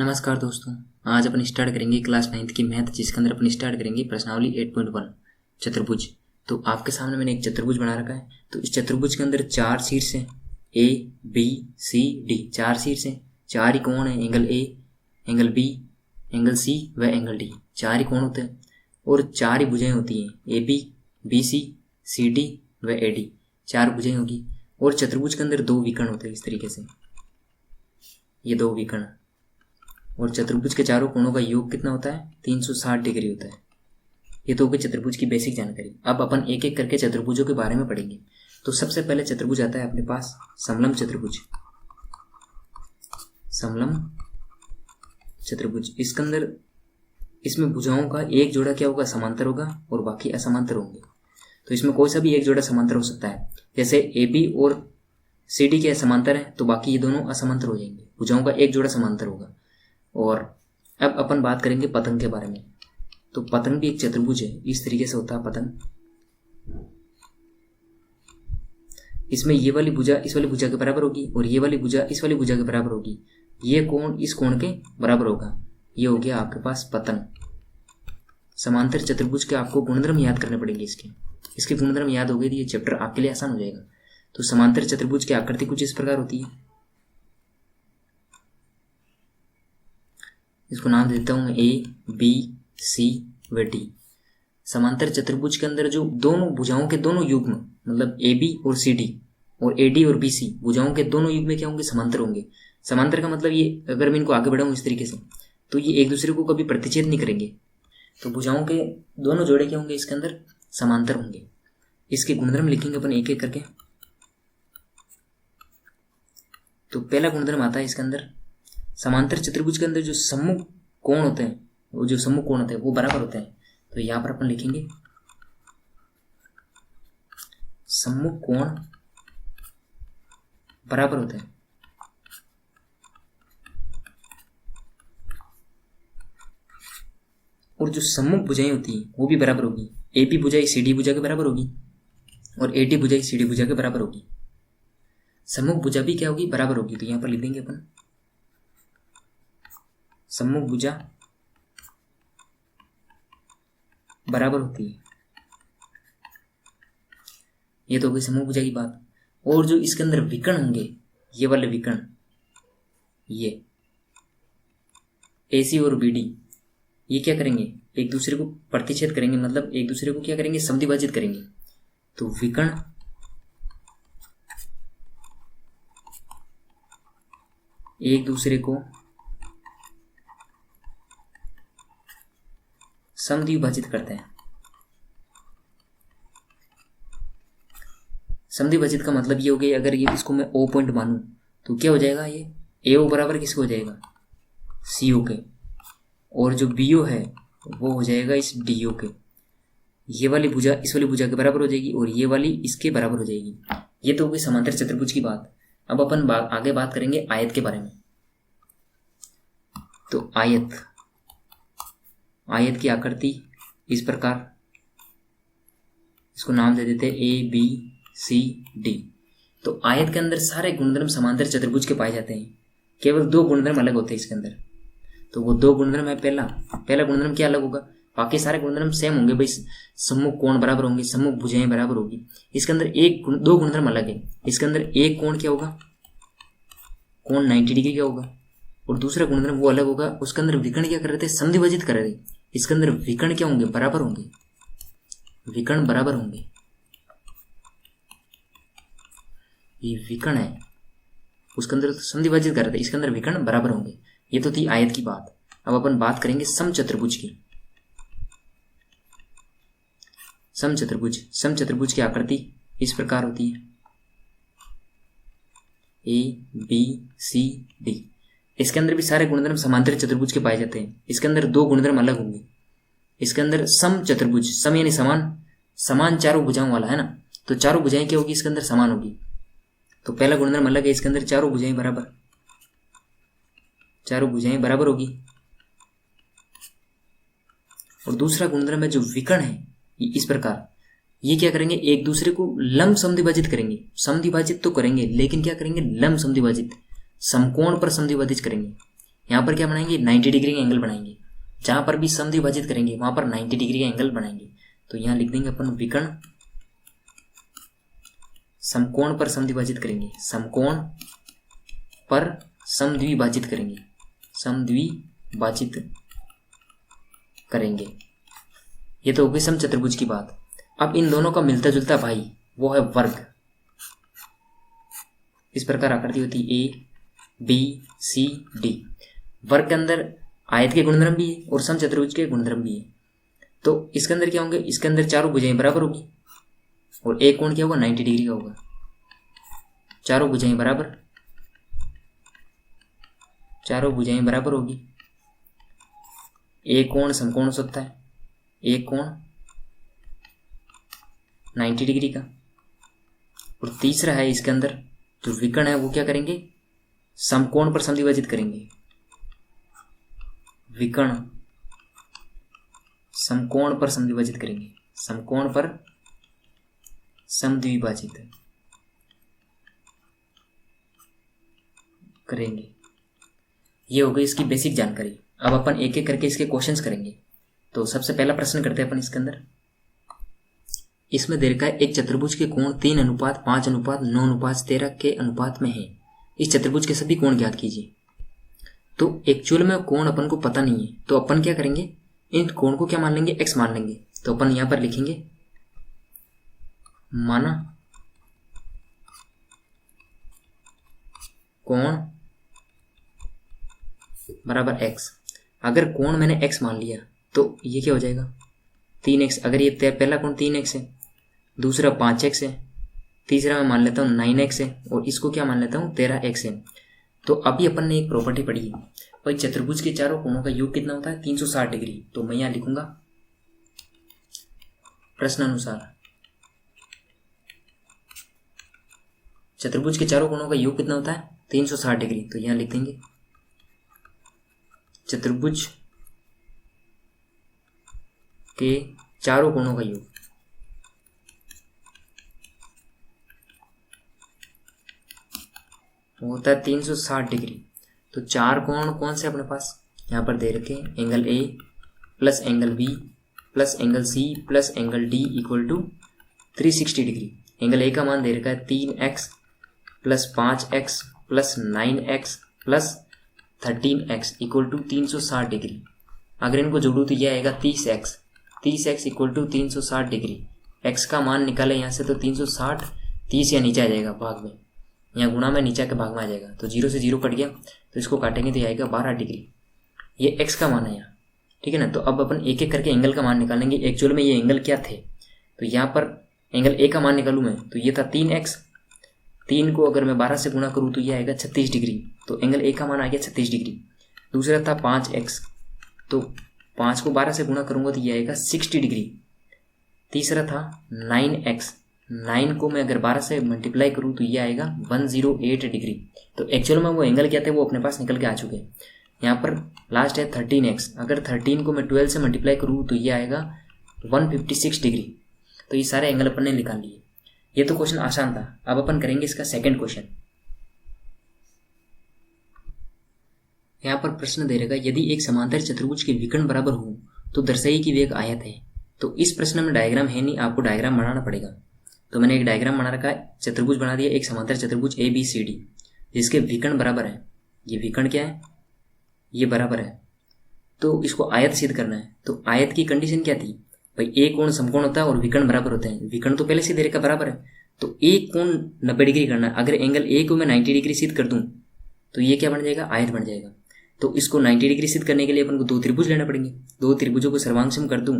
नमस्कार दोस्तों। आज अपन स्टार्ट करेंगे क्लास 9th की मैथ, जिसके अंदर अपन स्टार्ट करेंगे प्रश्नावली 8.1 चतुर्भुज। तो आपके सामने मैंने एक चतुर्भुज बना रखा है। तो इस चतुर्भुज के अंदर 4 शीर्ष हैं, ए बी सी डी। 4 शीर्ष हैं, 4 ही कोण हैं, angle A, angle B, angle C व एंगल डी। 4 ही कोण होते हैं और 4 ही भुजाएं होती हैं, ए बी सी डी व ए डी। 4 भुजाएं होगी और चतुर्भुज के अंदर 2 विकर्ण होते हैं। इस तरीके से ये 2 विकर्ण, और चतुर्भुज के चारों कोणों का योग कितना होता है? 360 डिग्री होता है। ये तो हो गई चतुर्भुज की बेसिक जानकारी। अब अपन एक एक करके चतुर्भुजों के बारे में पढ़ेंगे। तो सबसे पहले चतुर्भुज आता है अपने पास समलंब चतुर्भुज। समलंब चतुर्भुज, इसके अंदर इसमें भुजाओं का एक जोड़ा क्या होगा? समांतर होगा और बाकी असमांतर होंगे। तो इसमें कोई सा भी एक जोड़ा समांतर हो सकता है। जैसे ए बी और सी डी के समांतर है तो बाकी ये दोनों असमांतर हो जाएंगे। भुजाओं का एक जोड़ा समांतर होगा। और अब अपन बात करेंगे पतंग के बारे में। तो पतंग भी एक चतुर्भुज है। इस तरीके से होता है पतंग। इसमें ये वाली भुजा इस वाली भुजा के बराबर होगी और ये वाली भुजा इस वाली भुजा के बराबर होगी। ये कोण इस कोण के बराबर होगा। ये हो गया आपके पास पतंग। समांतर चतुर्भुज के आपको गुणधर्म याद करने पड़ेंगे। इसके गुणधर्म याद हो गए तो ये चैप्टर आपके लिए आसान हो जाएगा। तो समांतर चतुर्भुज की आकृति कुछ इस प्रकार होती है। इसको नाम देता हूं मैं ए बी सी व डी। समांतर चतुर्भुज के अंदर जो दोनों भुजाओं के दोनों युग्म, मतलब ए बी और सी डी और ए डी और बी सी, भुजाओं के दोनों युग्म क्या होंगे? समांतर होंगे। समांतर का मतलब ये, अगर मैं इनको आगे बढ़ाऊं इस तरीके से तो ये एक दूसरे को कभी प्रतिच्छेद नहीं करेंगे। तो भुजाओं के दोनों जोड़े क्या होंगे? इसके अंदर समांतर होंगे। इसके गुणधर्म लिखेंगे अपन एक एक करके। तो पहला गुणधर्म आता है इसके अंदर, समांतर चतुर्भुज के अंदर जो सम्मुख कोण होते हैं, वो बराबर होते हैं। तो यहां पर अपन लिखेंगे सम्मुख कोण बराबर होते हैं। और जो सम्मुख भुजाएं होती हैं वो भी बराबर होगी। ए बी भुजा सी डी भुजा के बराबर होगी और ए डी भुजा सी डी भुजा के बराबर होगी। सम्मुख भुजा भी क्या होगी? बराबर होगी। तो यहां पर लिख देंगे अपन सम्मुख भुजा बराबर होती है। ये तो हो गई सम्मुख भुजा की बात। और जो इसके अंदर विकर्ण होंगे, ये वाले विकर्ण, ये AC और BD, ये क्या करेंगे? एक दूसरे को प्रतिच्छेद करेंगे, मतलब एक दूसरे को क्या करेंगे? समद्विभाजित करेंगे। तो विकर्ण एक दूसरे को समद्विभाजित करते हैं। समद्विभाजित का मतलब ये हो गया, अगर ये इसको मैं O पॉइंट मानूं तो क्या हो जाएगा? ये AO बराबर किसको हो जाएगा? CO के। और जो BO है वो हो जाएगा इस DO के। ये वाली भुजा इस वाली भुजा के बराबर हो जाएगी और ये वाली इसके बराबर हो जाएगी। ये तो हो गई समांतर चतुर्भुज की बात। अब अपन आगे बात करेंगे आयत के बारे में। तो आयत की आकृति इस प्रकार, इसको नाम दे देते हैं A B C D। तो आयत के अंदर सारे गुणधर्म समांतर चतुर्भुज के पाए जाते हैं। केवल 2 गुणधर्म अलग होते हैं इसके अंदर। तो वो 2 गुणधर्म है। पहला गुणधर्म क्या अलग होगा? बाकी सारे गुणधर्म सेम होंगे भाई। सम्मुख कोण बराबर होंगे, सम्मुख भुजाएं बराबर होगी। इसके अंदर 2 गुणधर्म अलग है। इसके अंदर एक कोण क्या होगा? कोण 90 डिग्री का होगा। और दूसरा गुणधर्म वो अलग होगा। उसके अंदर विकर्ण क्या कर रहे थे? समद्विभाजित कर रहे थे। इसके अंदर विकर्ण क्या होंगे? बराबर होंगे। विकर्ण बराबर होंगे। ये विकर्ण है, उसके अंदर समद्विभाजित कर रहे थे, इसके अंदर विकर्ण बराबर होंगे। ये तो थी आयत की बात। अब अपन बात करेंगे समचतुर्भुज की। समचतुर्भुज की आकृति इस प्रकार होती है, A B C D। इसके अंदर भी सारे गुणधर्म समांतर चतुर्भुज के पाए जाते हैं। इसके अंदर 2 गुणधर्म अलग होंगे। इसके अंदर सम चतुर्भुज, सम यानी समान चारों भुजाओं वाला है ना। तो चारों भुजाएं क्या होगी? इसके अंदर समान होगी। तो पहला गुणधर्म अलग है। इसके अंदर चारों भुजाएं बराबर होगी। और दूसरा गुणधर्म है जो विकर्ण है, ये इस प्रकार, ये क्या करेंगे? एक दूसरे को लंब समद्विभाजित करेंगे। समद्विभाजित तो करेंगे लेकिन क्या करेंगे? लंब समद्विभाजित, समकोण पर समद्विभाजित करेंगे। यहाँ पर क्या बनाएंगे, 90 डिग्री का एंगल बनाएंगे। जहाँ पर भी समद्विभाजित करेंगे वहाँ पर 90 डिग्री का एंगल बनाएंगे। तो यहाँ लिख देंगे अपन विकर्ण समकोण पर समद्विभाजित करेंगे, समकोण पर समद्विभाजित करेंगे, समद्विभाजित करेंगे। ये तो हो गई समचतुर्भुज की बात। अब इन दोनों का मिलता जुलता भाई वो है वर्ग। इस प्रकार आकृति होती है ए बी सी डी। वर्ग के अंदर आयत के गुणधर्म भी है और समचतुर्भुज के गुणधर्म भी है। तो इसके अंदर क्या होंगे, इसके अंदर चारों भुजाएं बराबर होगी और एक कोण क्या होगा, 90 डिग्री का होगा। चारों भुजाएं बराबर, चारों भुजाएं बराबर होगी। एक कोण समकोण हो सकता है, एक कोण 90 डिग्री का। और तीसरा है इसके अंदर जो विकर्ण है वो क्या करेंगे, समकोण पर समद्विभाजित करेंगे। विकर्ण समकोण पर समद्विभाजित करेंगे, समकोण पर समद्विभाजित करेंगे। ये हो गई इसकी बेसिक जानकारी। अब अपन एक एक करके इसके क्वेश्चंस करेंगे। तो सबसे पहला प्रश्न करते हैं अपन इसके अंदर। इसमें दे रखा है एक चतुर्भुज के कोण 3:5:9:13 के अनुपात में है। इस चतुर्भुज के सभी कोण ज्ञात कीजिए। तो एक्चुअल में कोण अपन को पता नहीं है, तो अपन क्या करेंगे, इन कोण को क्या मान लेंगे, x मान लेंगे। तो अपन यहां पर लिखेंगे माना कोण बराबर x। अगर कोण मैंने x मान लिया तो ये क्या हो जाएगा, 3x। अगर ये पहला कोण 3x है, दूसरा 5x है, तीसरा मैं मान लेता हूँ 9x है और इसको क्या मान लेता हूँ 13x है। तो अभी अपन ने एक प्रॉपर्टी पढ़ी है भाई, चतुर्भुज के चारों कोणों का योग कितना होता है, 360 डिग्री। तो मैं यहाँ लिखूंगा प्रश्नानुसार चतुर्भुज के चारों कोणों का योग कितना होता है, 360 डिग्री। तो यहाँ लिख देंगे चतुर्भुज के चारों कोणों का योग होता है 360 डिग्री। तो चार कोण कौन से अपने पास यहाँ पर दे रखे, angle A plus angle B plus angle C plus angle D equal to 360 degree. Angle A का मान दे रखा है 3x plus 5x plus 9x plus 13x equal to 360 degree. अगर इनको जोड़ू तो यह आएगा 30x equal to 360 degree. x का मान निकाले यहाँ से तो 360, 30 या नीचे आ जाएगा भाग में, यहाँ गुणा में नीचे के भाग में आ जाएगा। तो 0 से 0 कट गया तो इसको काटेंगे तो ये आएगा 12 डिग्री। ये x का मान है यहाँ, ठीक है ना। तो अब अपन एक एक करके एंगल का मान निकालेंगे। एक्चुअल में ये एंगल क्या थे, तो यहाँ पर एंगल ए का मान निकालूँ मैं तो ये था 3x। 3 को अगर मैं 12 से गुणा करूँ तो ये आएगा 36 डिग्री। तो एंगल ए का मान आ गया 36 डिग्री। दूसरा था 5x, तो 5 को 12 से गुणा करूँगा तो ये आएगा 60 डिग्री। तीसरा था 9x, 9 को मैं अगर 12 से मल्टीप्लाई करूँ तो ये आएगा 108 डिग्री। तो एक्चुअल में वो एंगल क्या थे वो अपने पास निकल के आ चुके हैं। यहाँ पर लास्ट है 13x, अगर 13 को मैं 12 से मल्टीप्लाई करूँ तो ये आएगा 156 डिग्री। तो ये सारे एंगल अपन ने निकाल लिए। ये तो क्वेश्चन आसान था। अब अपन करेंगे इसका सेकंड क्वेश्चन। यहाँ पर प्रश्न दे रहेगा, यदि एक समांतर चतुर्भुज के विकर्ण बराबर हो तो दर्शाइए कि वे एक आयत है। तो इस प्रश्न में डायग्राम है नहीं, आपको डायग्राम बनाना पड़ेगा। तो मैंने एक डायग्राम बना रखा है, चतुर्भुज बना दिया, एक समांतर चतुर्भुज ABCD जिसके विकर्ण बराबर है। ये विकर्ण क्या है, ये बराबर है। तो इसको आयत सिद्ध करना है। तो आयत की कंडीशन क्या थी भाई, एक कोण समकोण होता है और विकर्ण बराबर होते हैं। विकर्ण तो पहले से दे रखा बराबर है, तो एक कोण 90 डिग्री करना है। अगर एंगल ए को मैं 90 डिग्री सिद्ध कर दूं तो ये क्या बन जाएगा, आयत बन जाएगा। तो इसको 90 डिग्री सिद्ध करने के लिए अपन को 2 त्रिभुज लेना पड़ेंगे। 2 त्रिभुजों को सर्वांशम कर दूं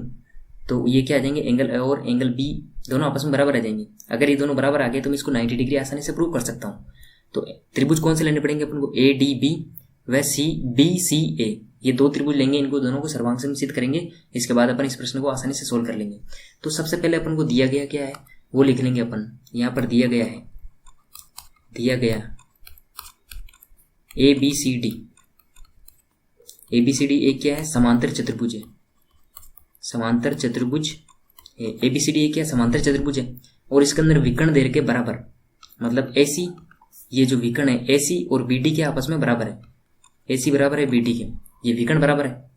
तो ये क्या आ जाएंगे, एंगल ए और एंगल बी दोनों आपस में बराबर आ जाएंगे। अगर ये दोनों बराबर आ गए तो मैं इसको 90 डिग्री आसानी से प्रूव कर सकता हूँ। तो त्रिभुज कौन से लेने पड़ेंगे अपन को, ADB व BCA। ये 2 त्रिभुज लेंगे, इनको दोनों को सर्वांशम सिद्ध करेंगे। इसके बाद अपन इस प्रश्न को आसानी से सोल्व कर लेंगे। तो सबसे पहले अपन को दिया गया क्या है वो लिख लेंगे अपन। यहाँ पर दिया गया है, दिया गया ABCD एक क्या है, समांतर चतुर्भुज है। समांतर चतुर्भुज ABCD एक क्या है, समांतर चतुर्भुज है। और इसके अंदर विकर्ण दे रखे बराबर, मतलब AC, ये जो विकर्ण है AC और BD के आपस में बराबर है। ए सी बराबर है बी डी के, ये विकर्ण बराबर है।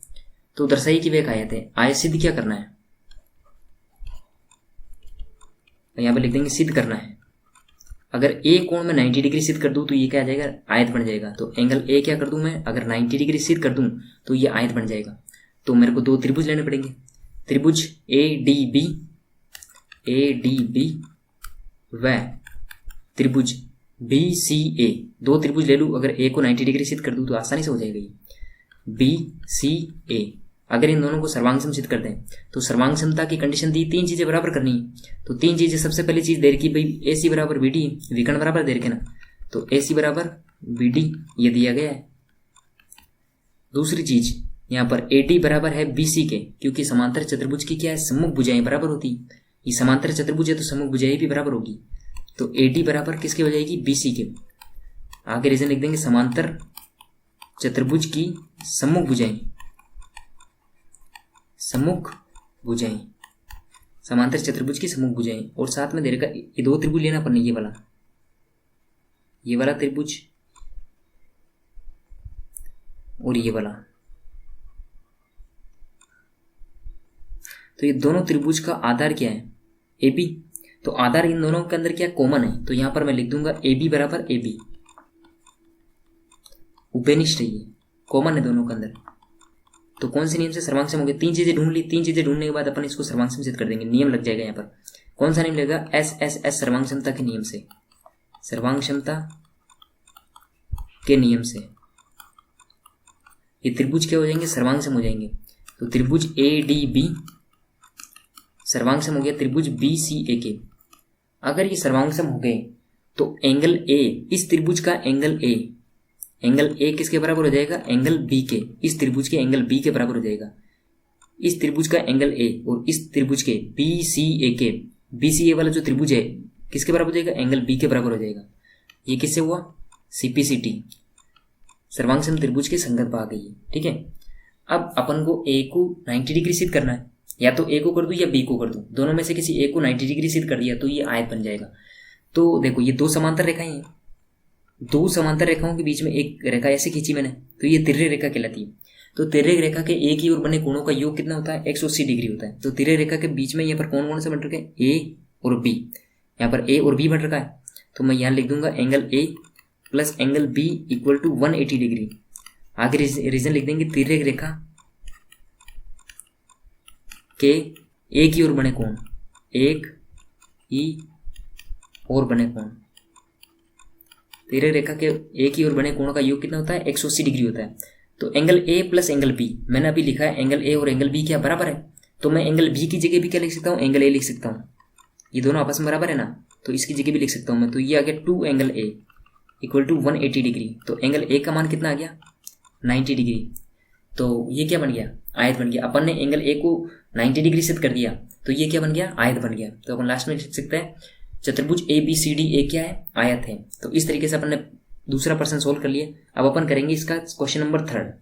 तो दर्शाइए कि वे एक आयत है। आयत सिद्ध क्या करना है, यहाँ पे लिख देंगे सिद्ध करना है। अगर ए कोण में 90 डिग्री सिद्ध कर दूं तो ये क्या आ जाएगा, आयत बन जाएगा। तो एंगल ए क्या कर दूं मैं, अगर 90 डिग्री सिद्ध कर दूं तो ये आयत बन जाएगा। तो मेरे को दो त्रिभुज लेने पड़ेंगे, त्रिभुज ए डी बी व त्रिभुज बी सी ए। दो त्रिभुज ले लूँ, अगर ए को 90 डिग्री सिद्ध कर दूं तो आसानी से हो जाएगा ये बी सी ए। अगर इन दोनों को सर्वांग सम सिद्ध कर दें तो सर्वांग समता की कंडीशन दी, तीन चीजें बराबर करनी है। तो तीन चीजें, सबसे पहली चीज दे रखी भाई ए सी बराबर बी डी, विकर्ण बराबर दे रखे ना, तो ए सी बराबर बी डी ये दिया गया है। दूसरी चीज यहाँ पर ए डी बराबर है बी सी के, क्योंकि समांतर चतुर्भुज की क्या है, सम्मुख भुजाएं बराबर होती। ये समांतर चतुर्भुज है तो सम्मुख भुजाएं भी बराबर होगी। तो ए डी बराबर किसके हो जाएगी, बी सी के। आगे रीजन लिख देंगे समांतर चतुर्भुज की सम्मुख भुजाएं, सम्मुख भुजाएं, समांतर चतुर्भुज की सम्मुख भुजाएं। और साथ में दे रखा ये दो त्रिभुज लेना पड़ने, ये वाला त्रिभुज और ये वाला। तो ये दोनों त्रिभुज का आधार क्या है, ए बी। तो आधार इन दोनों के अंदर क्या कॉमन है, तो यहां पर मैं लिख दूंगा ए बी बराबर ए बी। उपेनिष्ठ है ये, कॉमन है दोनों के अंदर। तो कौन से नियम से सर्वांग सम हो गया, तीन चीजें ढूंढ ली। तीन चीजें ढूंढने के बाद अपन इसको सर्वांग सम सिद्ध कर देंगे, नियम लग जाएगा यहाँ पर। कौन सा नियम लगेगा, एस एस एस सर्वांग क्षमता के नियम से, सर्वांग क्षमता के नियम से ये त्रिभुज क्या हो जाएंगे, सर्वांग सम हो जाएंगे। तो त्रिभुज ए डी बी सर्वांग सम हो गया त्रिभुज बी सी ए के। अगर ये सर्वांग सम हो गए तो एंगल ए, इस त्रिभुज का एंगल ए किसके बराबर हो जाएगा, एंगल बी के। इस त्रिभुज के एंगल बी के बराबर हो जाएगा। इस त्रिभुज का एंगल ए और इस त्रिभुज के बी सी ए के, बी सी ए वाला जो त्रिभुज है किसके बराबर हो जाएगा, एंगल बी के बराबर हो जाएगा। ये किससे हुआ, सीपीसीटी, सर्वांग सम त्रिभुज के संगत भाग है ये। ठीक है, अब अपन को ए को 90 डिग्री सिद्ध करना है, या तो ए को कर दूं या बी को कर दूं, दोनों में से किसी ए को 90 डिग्री सिद्ध कर दिया तो ये आयत बन जाएगा। तो देखो ये दो समांतर रेखाएं हैं, दो समांतर रेखाओं के बीच में एक रेखा ऐसे खींची मैंने, तो ये तिर्यक रेखा कहलाती है। तो तिर्यक रेखा के एक ही ओर बने कोणों का योग कितना होता है, 180 डिग्री होता है। तो तिर्यक रेखा के बीच में यहाँ पर कौन से बन रखे हैं, ए और बी। यहाँ पर ए और बी बन रखा है, तो मैं यहाँ लिख दूंगा angle A plus angle B equal to 180 degree. आगे रीजन लिख देंगे, तिर्यक रेखा के एक ही ओर बने कोण, एक ही और बने कोण, तिर्यक रेखा के एक ही ओर बने कोणों का योग कितना होता है, 180 डिग्री होता है। तो angle A plus angle B, मैंने अभी लिखा है एंगल ए और एंगल बी क्या बराबर है, तो मैं एंगल बी की जगह भी क्या लिख सकता हूँ, एंगल ए लिख सकता हूँ। ये दोनों आपस में बराबर है ना, तो इसकी जगह भी लिख सकता हूँ मैं। तो ये आ गया 2 angle A equal to 180 degree. तो एंगल ए का मान कितना आ गया, 90 डिग्री। तो ये क्या बन गया, आयत बन गया। अपन ने एंगल ए को 90 डिग्री सिद्ध कर दिया, तो ये क्या बन गया, आयत बन गया। तो अपन लास्ट में लिख सकते हैं चतुर्भुज ए बी सी डी ए क्या है, आयत है। तो इस तरीके से अपन ने दूसरा प्रश्न सोल्व कर लिया। अब अपन करेंगे इसका क्वेश्चन नंबर 3।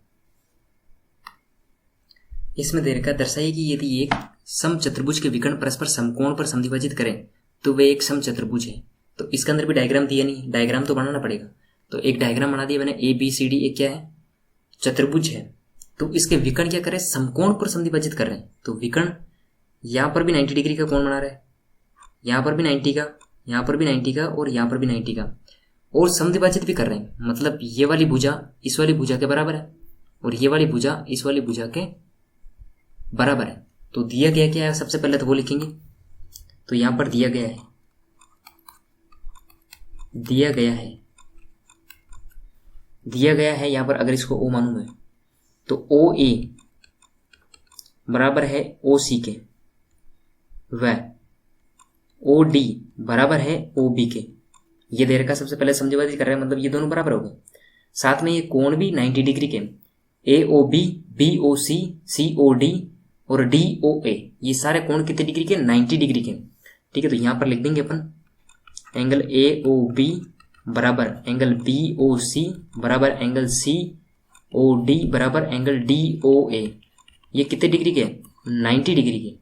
इसमें दे रखा, दर्शाइए कि यदि एक सम चतुर्भुज के विकर्ण परस्पर समकोण पर समद्विभाजित करें तो वे एक सम चतुर्भुज है। तो इसके अंदर भी डायग्राम दिया नहीं, डायग्राम तो बनाना पड़ेगा। तो एक डायग्राम बना दिया मैंने, ए बी सी डी एक क्या है, चतुर्भुज है। तो इसके विकर्ण क्या करें, समकोण पर समद्विभाजित कर रहे हैं। तो विकर्ण यहाँ पर भी 90 डिग्री का कोण बना रहे हैं, यहाँ पर भी 90 का, यहाँ पर भी 90 का और यहाँ पर भी 90 का, और समद्विभाजित भी कर रहे हैं। मतलब ये वाली भुजा इस वाली भुजा के बराबर है और ये वाली भुजा इस वाली भुजा के बराबर है। तो दिया गया क्या है, सबसे पहले तो वो लिखेंगे। तो यहां पर दिया गया है यहां पर, अगर इसको ओ मानूं मैं तो ओ ए बराबर है ओ सी के, व ओ डी बराबर है ओ बी के। ये दे रखा, सबसे पहले समझौता कर रहे हैं, मतलब ये दोनों बराबर हो गए। साथ में ये कोण भी 90 डिग्री के, ए O B, B O C, C O D और डी ओ ए, ये सारे कोण कितने डिग्री के, 90 डिग्री के। ठीक है, तो यहां पर लिख देंगे अपन एंगल ए ओ बी बराबर एंगल बी ओ सी बराबर एंगल सी ओ डी बराबर एंगल डी ओ ए। ये कितने डिग्री के, 90 डिग्री के।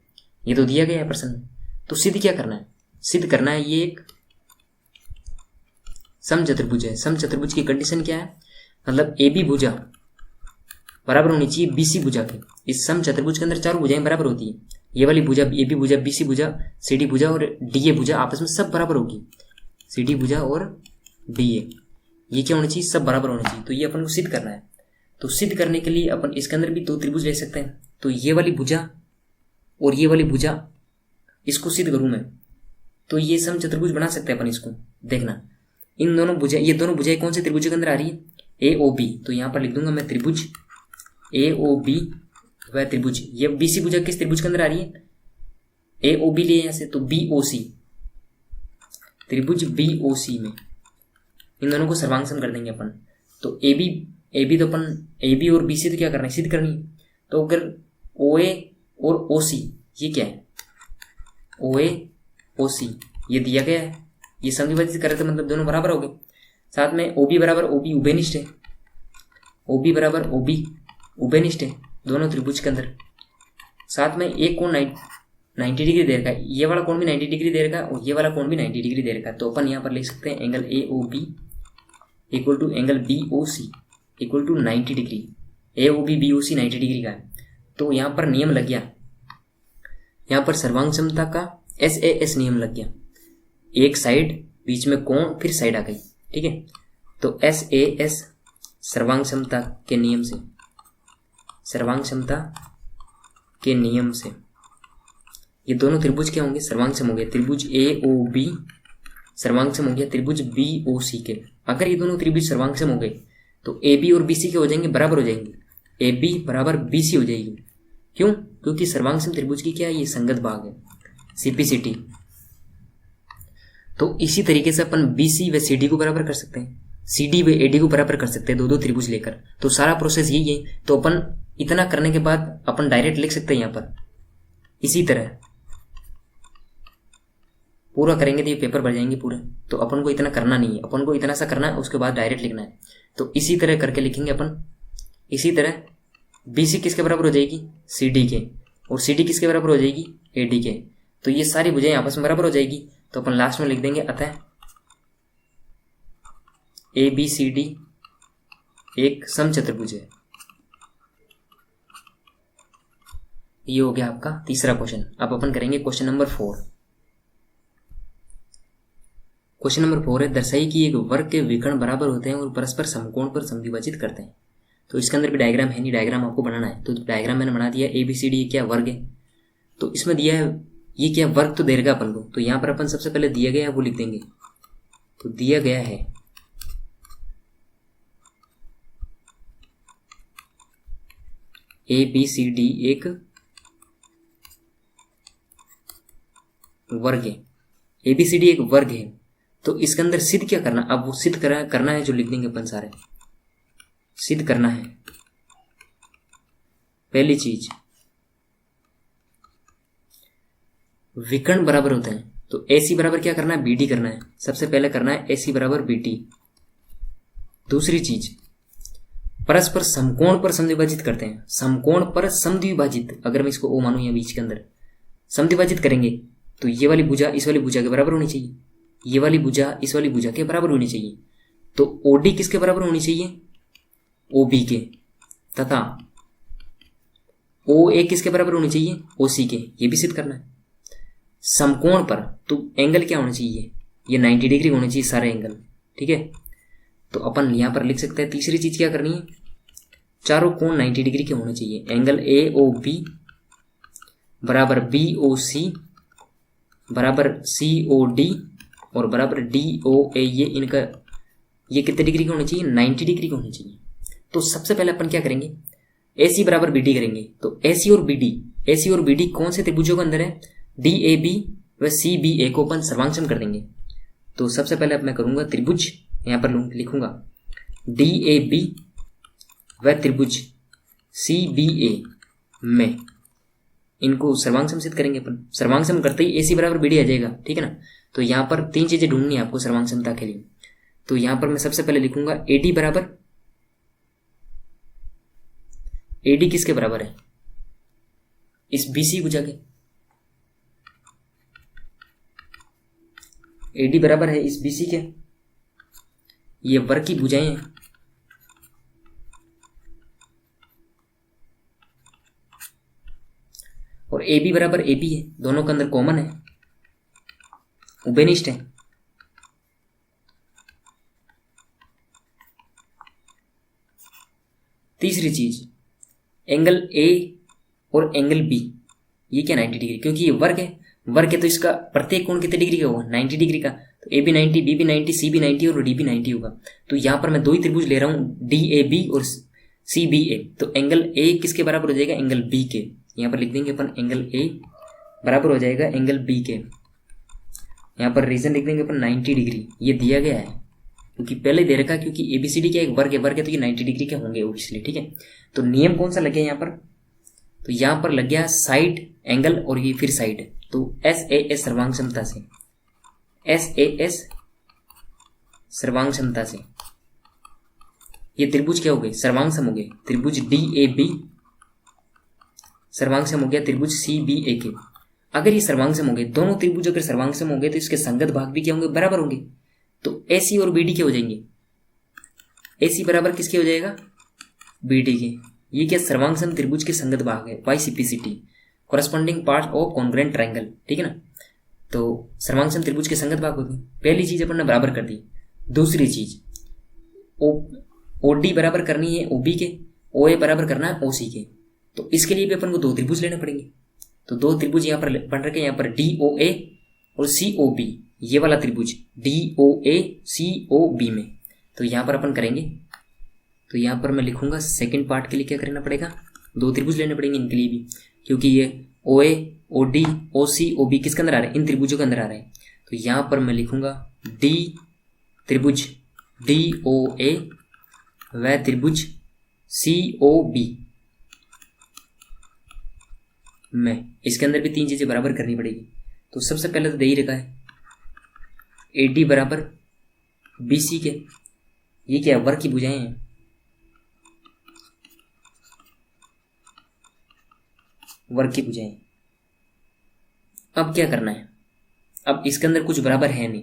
ये तो दिया गया है प्रश्न में। तो सिद्ध क्या करना है, सिद्ध करना है ये एक सम चतुर्भुज है। सम चतुर्भुज की कंडीशन क्या है, मतलब ए बी भुजा बराबर होनी चाहिए बीसी भुजा के। इस सम चतुर्भुज के अंदर चारों भुजाएं बराबर होती है। ये वाली भुजा, ए बी भुजा, बीसी भुजा, सी डी भुजा और डी ए भुजा आपस में सब बराबर होगी। सी डी भुजा और डी ए ये क्या होनी चाहिए, सब बराबर होनी चाहिए। तो ये अपन को सिद्ध करना है। तो सिद्ध करने के लिए अपन इसके अंदर भी दो त्रिभुज ले सकते हैं। तो ये वाली भुजा और ये वाली भुजा, इसको सिद्ध करूं मैं तो ये सम चतुर्भुज बना सकते हैं अपन। इसको देखना, इन दोनों भुजा, ये दोनों भुजाएं कौन से त्रिभुज के अंदर आ रही है, ए ओ बी। तो यहाँ पर लिख दूंगा मैं त्रिभुज ए ओ बी वह त्रिभुज। ये बीसी भुजा किस त्रिभुज के अंदर आ रही है, ए ओ बी लिए यहाँ से, तो बी ओ सी, त्रिभुज बी ओ सी में इन दोनों को सर्वांग कर देंगे अपन। तो ए बी तो अपन ए बी और बी सी तो क्या करना है, सिद्ध करनी है। तो अगर ओ ए और ओ सी, ये क्या है, ओ ए ओ सी ये दिया गया है, ये समविभाजित करे तो मतलब दोनों बराबर हो गए। साथ में ओ बी बराबर ओ बी उभयनिष्ठ है, ओ बी बराबर ओ बी उभयनिष्ठ है दोनों त्रिभुज के अंदर। साथ में एक कोण 90 डिग्री दे रखा है, ये वाला कोण भी 90 डिग्री दे रखा है और ये वाला कोण भी 90 डिग्री दे रखा है। तो अपन यहाँ पर लिख सकते हैं angle A O B equal to angle B O C equal to 90 degree. A O B O C 90 degree का है। तो यहाँ पर नियम लग गया, यहाँ पर सर्वांग समता का एस ए एस नियम लग गया। एक साइड, बीच में कोण, फिर साइड आ गई, ठीक है। तो एस ए एस सर्वांग समता के नियम से, सर्वांग समता के नियम से ये दोनों त्रिभुज क्या होंगे, सर्वांग सम हो गया। त्रिभुज ए ओ बी सर्वांग सम हो गया त्रिभुज बी ओ सी के। अगर ये दोनों त्रिभुज सर्वांग सम हो गए तो ए बी और बी सी के हो जाएंगे, बराबर हो जाएंगे। ए बी बराबर बी सी हो जाएगी। क्यों, क्योंकि सर्वांग सम त्रिभुज की क्या है, ये संगत भाग है, सीपीसीटी। तो इसी तरीके से अपन बी सी व सी डी को बराबर कर सकते हैं, सी डी व ए डी को बराबर कर सकते हैं, दो दो त्रिभुज लेकर। तो सारा प्रोसेस यही है। तो अपन इतना करने के बाद अपन डायरेक्ट लिख सकते हैं यहाँ पर, इसी तरह पूरा करेंगे तो ये पेपर भर जाएंगे पूरे। तो अपन को इतना करना नहीं है, अपन को इतना सा करना है, उसके बाद डायरेक्ट लिखना है। तो इसी तरह करके लिखेंगे अपन। इसी तरह बी सी किसके बराबर हो जाएगी, सी डी के, और सी डी किसके बराबर हो जाएगी, ए डी के। तो ये सारी भुजाएं आपस में बराबर हो जाएगी। तो अपन लास्ट में लिख देंगे अतः ए बी सी डी एक समचतुर्भुज है। ये हो गया आपका तीसरा क्वेश्चन। अब अपन करेंगे क्वेश्चन नंबर 4। क्वेश्चन नंबर 4 है, दर्शाइए कि एक वर्ग के विकर्ण बराबर होते हैं और परस्पर समकोण पर समद्विभाजित करते हैं। तो इसके अंदर भी डायग्राम है नहीं, डायग्राम आपको बनाना है। तो डायग्राम मैंने बना दिया, ए बी सी डी क्या वर्ग है। तो इसमें दिया है ये क्या वर्ग तो देगा अपन को। तो यहाँ पर अपन सबसे पहले दिया गया है वो लिख देंगे। तो दिया गया है ए बी सी डी एक वर्ग है, ए बी सी डी एक वर्ग है। तो इसके अंदर सिद्ध क्या करना, अब वो सिद्ध करना है जो लिख देंगे अपन सारे। सिद्ध करना है पहली चीज, विकर्ण बराबर होते हैं। तो ए सी बराबर क्या करना है, बी डी करना है। सबसे पहले करना है ए सी बराबर बी टी। दूसरी चीज, परस्पर समकोण पर समद्विभाजित करते हैं। समकोण पर समद्विभाजित, अगर मैं इसको ओ मानूं या बीच के अंदर समद्विभाजित करेंगे तो ये वाली भुजा इस वाली भुजा के बराबर होनी चाहिए, ये वाली भुजा इस वाली भुजा के बराबर होनी चाहिए। तो ओ डी किसके बराबर होनी चाहिए, ओ बी के, तथा ओ ए किसके बराबर होनी चाहिए, ओ सी के। ये भी सिद्ध करना है। समकोण पर तो एंगल क्या होना चाहिए, ये 90 डिग्री होने चाहिए सारे एंगल, ठीक है। तो अपन यहां पर लिख सकते हैं तीसरी चीज क्या करनी है, चारों कोण 90 डिग्री के होने चाहिए। एंगल ए ओ बी बराबर बी ओ सी बराबर सी ओ डी और बराबर डी ओ ए, ये कितने डिग्री के होने चाहिए, 90 डिग्री के होने चाहिए। तो सबसे पहले अपन क्या करेंगे, ए सी बराबर बी डी करेंगे। तो ए सी और बी डी कौन से त्रिभुजों के अंदर है, डी ए बी व सी बी ए को अपन सर्वांग कर देंगे। तो सबसे पहले अब मैं करूंगा त्रिभुज, यहाँ पर लिखूंगा डी ए बी व त्रिभुज सी बी ए में इनको सर्वांग सिद्ध करेंगे अपन। सर्वांग करते ही ए सी बराबर बी डी आ जाएगा, ठीक है ना। तो यहाँ पर तीन चीजें ढूंढनी है आपको सर्वांग समता के लिए। तो यहाँ पर मैं सबसे पहले लिखूंगा ए डी बराबर, ए डी किसके बराबर है, इस बी सी भुजा के। ए डी बराबर है इस बी सी के, ये वर्ग की भुजाएं हैं। और ए बी बराबर ए बी है, दोनों के अंदर कॉमन है, उभयनिष्ठ है। तीसरी चीज, एंगल ए और एंगल बी ये क्या 90 डिग्री, क्योंकि ये वर्ग है तो इसका प्रत्येक कोण कितने डिग्री का होगा 90 डिग्री का। तो A B 90, B B 90, C B 90 और डी बी 90 होगा। तो यहाँ पर मैं दो ही त्रिभुज ले रहा हूँ, डी ए बी और सी बी ए। तो एंगल ए किसके बराबर हो जाएगा, एंगल बी के। यहाँ पर लिख देंगे अपन एंगल ए बराबर हो जाएगा एंगल बी के। यहाँ पर रीजन लिख देंगे अपन 90 डिग्री, ये दिया गया है क्योंकि पहले दे रखा, क्योंकि एबीसीडी क्या एक वर्ग है तो ये 90 डिग्री के होंगे ओबियसली, ठीक है। तो नियम कौन सा लग गया यहाँ पर, तो यहाँ पर लग गया साइड एंगल और ये फिर साइड। तो एस ए एस सर्वांग क्षमता से, एस ए एस सर्वांग क्षमता से ये त्रिभुज क्या हो गए, सर्वांग सम हो गए। त्रिभुज डी ए बी सर्वांग सम हो गया त्रिभुज सी बी ए के। अगर ये सर्वांग सम हो गए, दोनों त्रिभुज अगर सर्वांग सम हो गए तो इसके संगत भाग भी क्या होंगे, बराबर होंगे। तो एसी और बीडी के हो जाएंगे, एसी बराबर किसके हो जाएगा, बीडी के। ये क्या सर्वांग सम त्रिभुज के संगत भाग है, why CPCT, corresponding part of congruent triangle, ठीक है ना। तो सर्वांग सम त्रिभुज के संगत भाग होते। पहली चीज अपन ने बराबर कर दी। दूसरी चीज, ओ डी बराबर करनी है ओ बी के, ओ ए बराबर करना है ओ सी के। तो इसके लिए भी अपन को दो त्रिभुज लेने पड़ेंगे। तो दो त्रिभुज यहाँ पर बन रखे, यहाँ पर डी ओ ए और सी ओ बी, ये वाला त्रिभुज डी ओ ए सी ओ बी में। तो यहाँ पर अपन करेंगे, तो यहाँ पर मैं लिखूंगा सेकंड पार्ट के लिए क्या करना पड़ेगा, दो त्रिभुज लेने पड़ेंगे इनके लिए भी, क्योंकि ये ओ ए ओ डी ओ सी ओ बी किसके अंदर आ रहे हैं, इन त्रिभुजों के अंदर आ रहे हैं। तो यहाँ पर मैं लिखूंगा डी त्रिभुज डी ओ ए व त्रिभुज सी ओ बी में, इसके अंदर भी तीन चीजें बराबर करनी पड़ेगी। तो सबसे पहले तो दे ही रखा है ए डी बराबर बी सी के, ये क्या वर्ग की भुजाएं हैं, वर्ग की भुजाएं। अब क्या करना है, अब इसके अंदर कुछ बराबर है नहीं,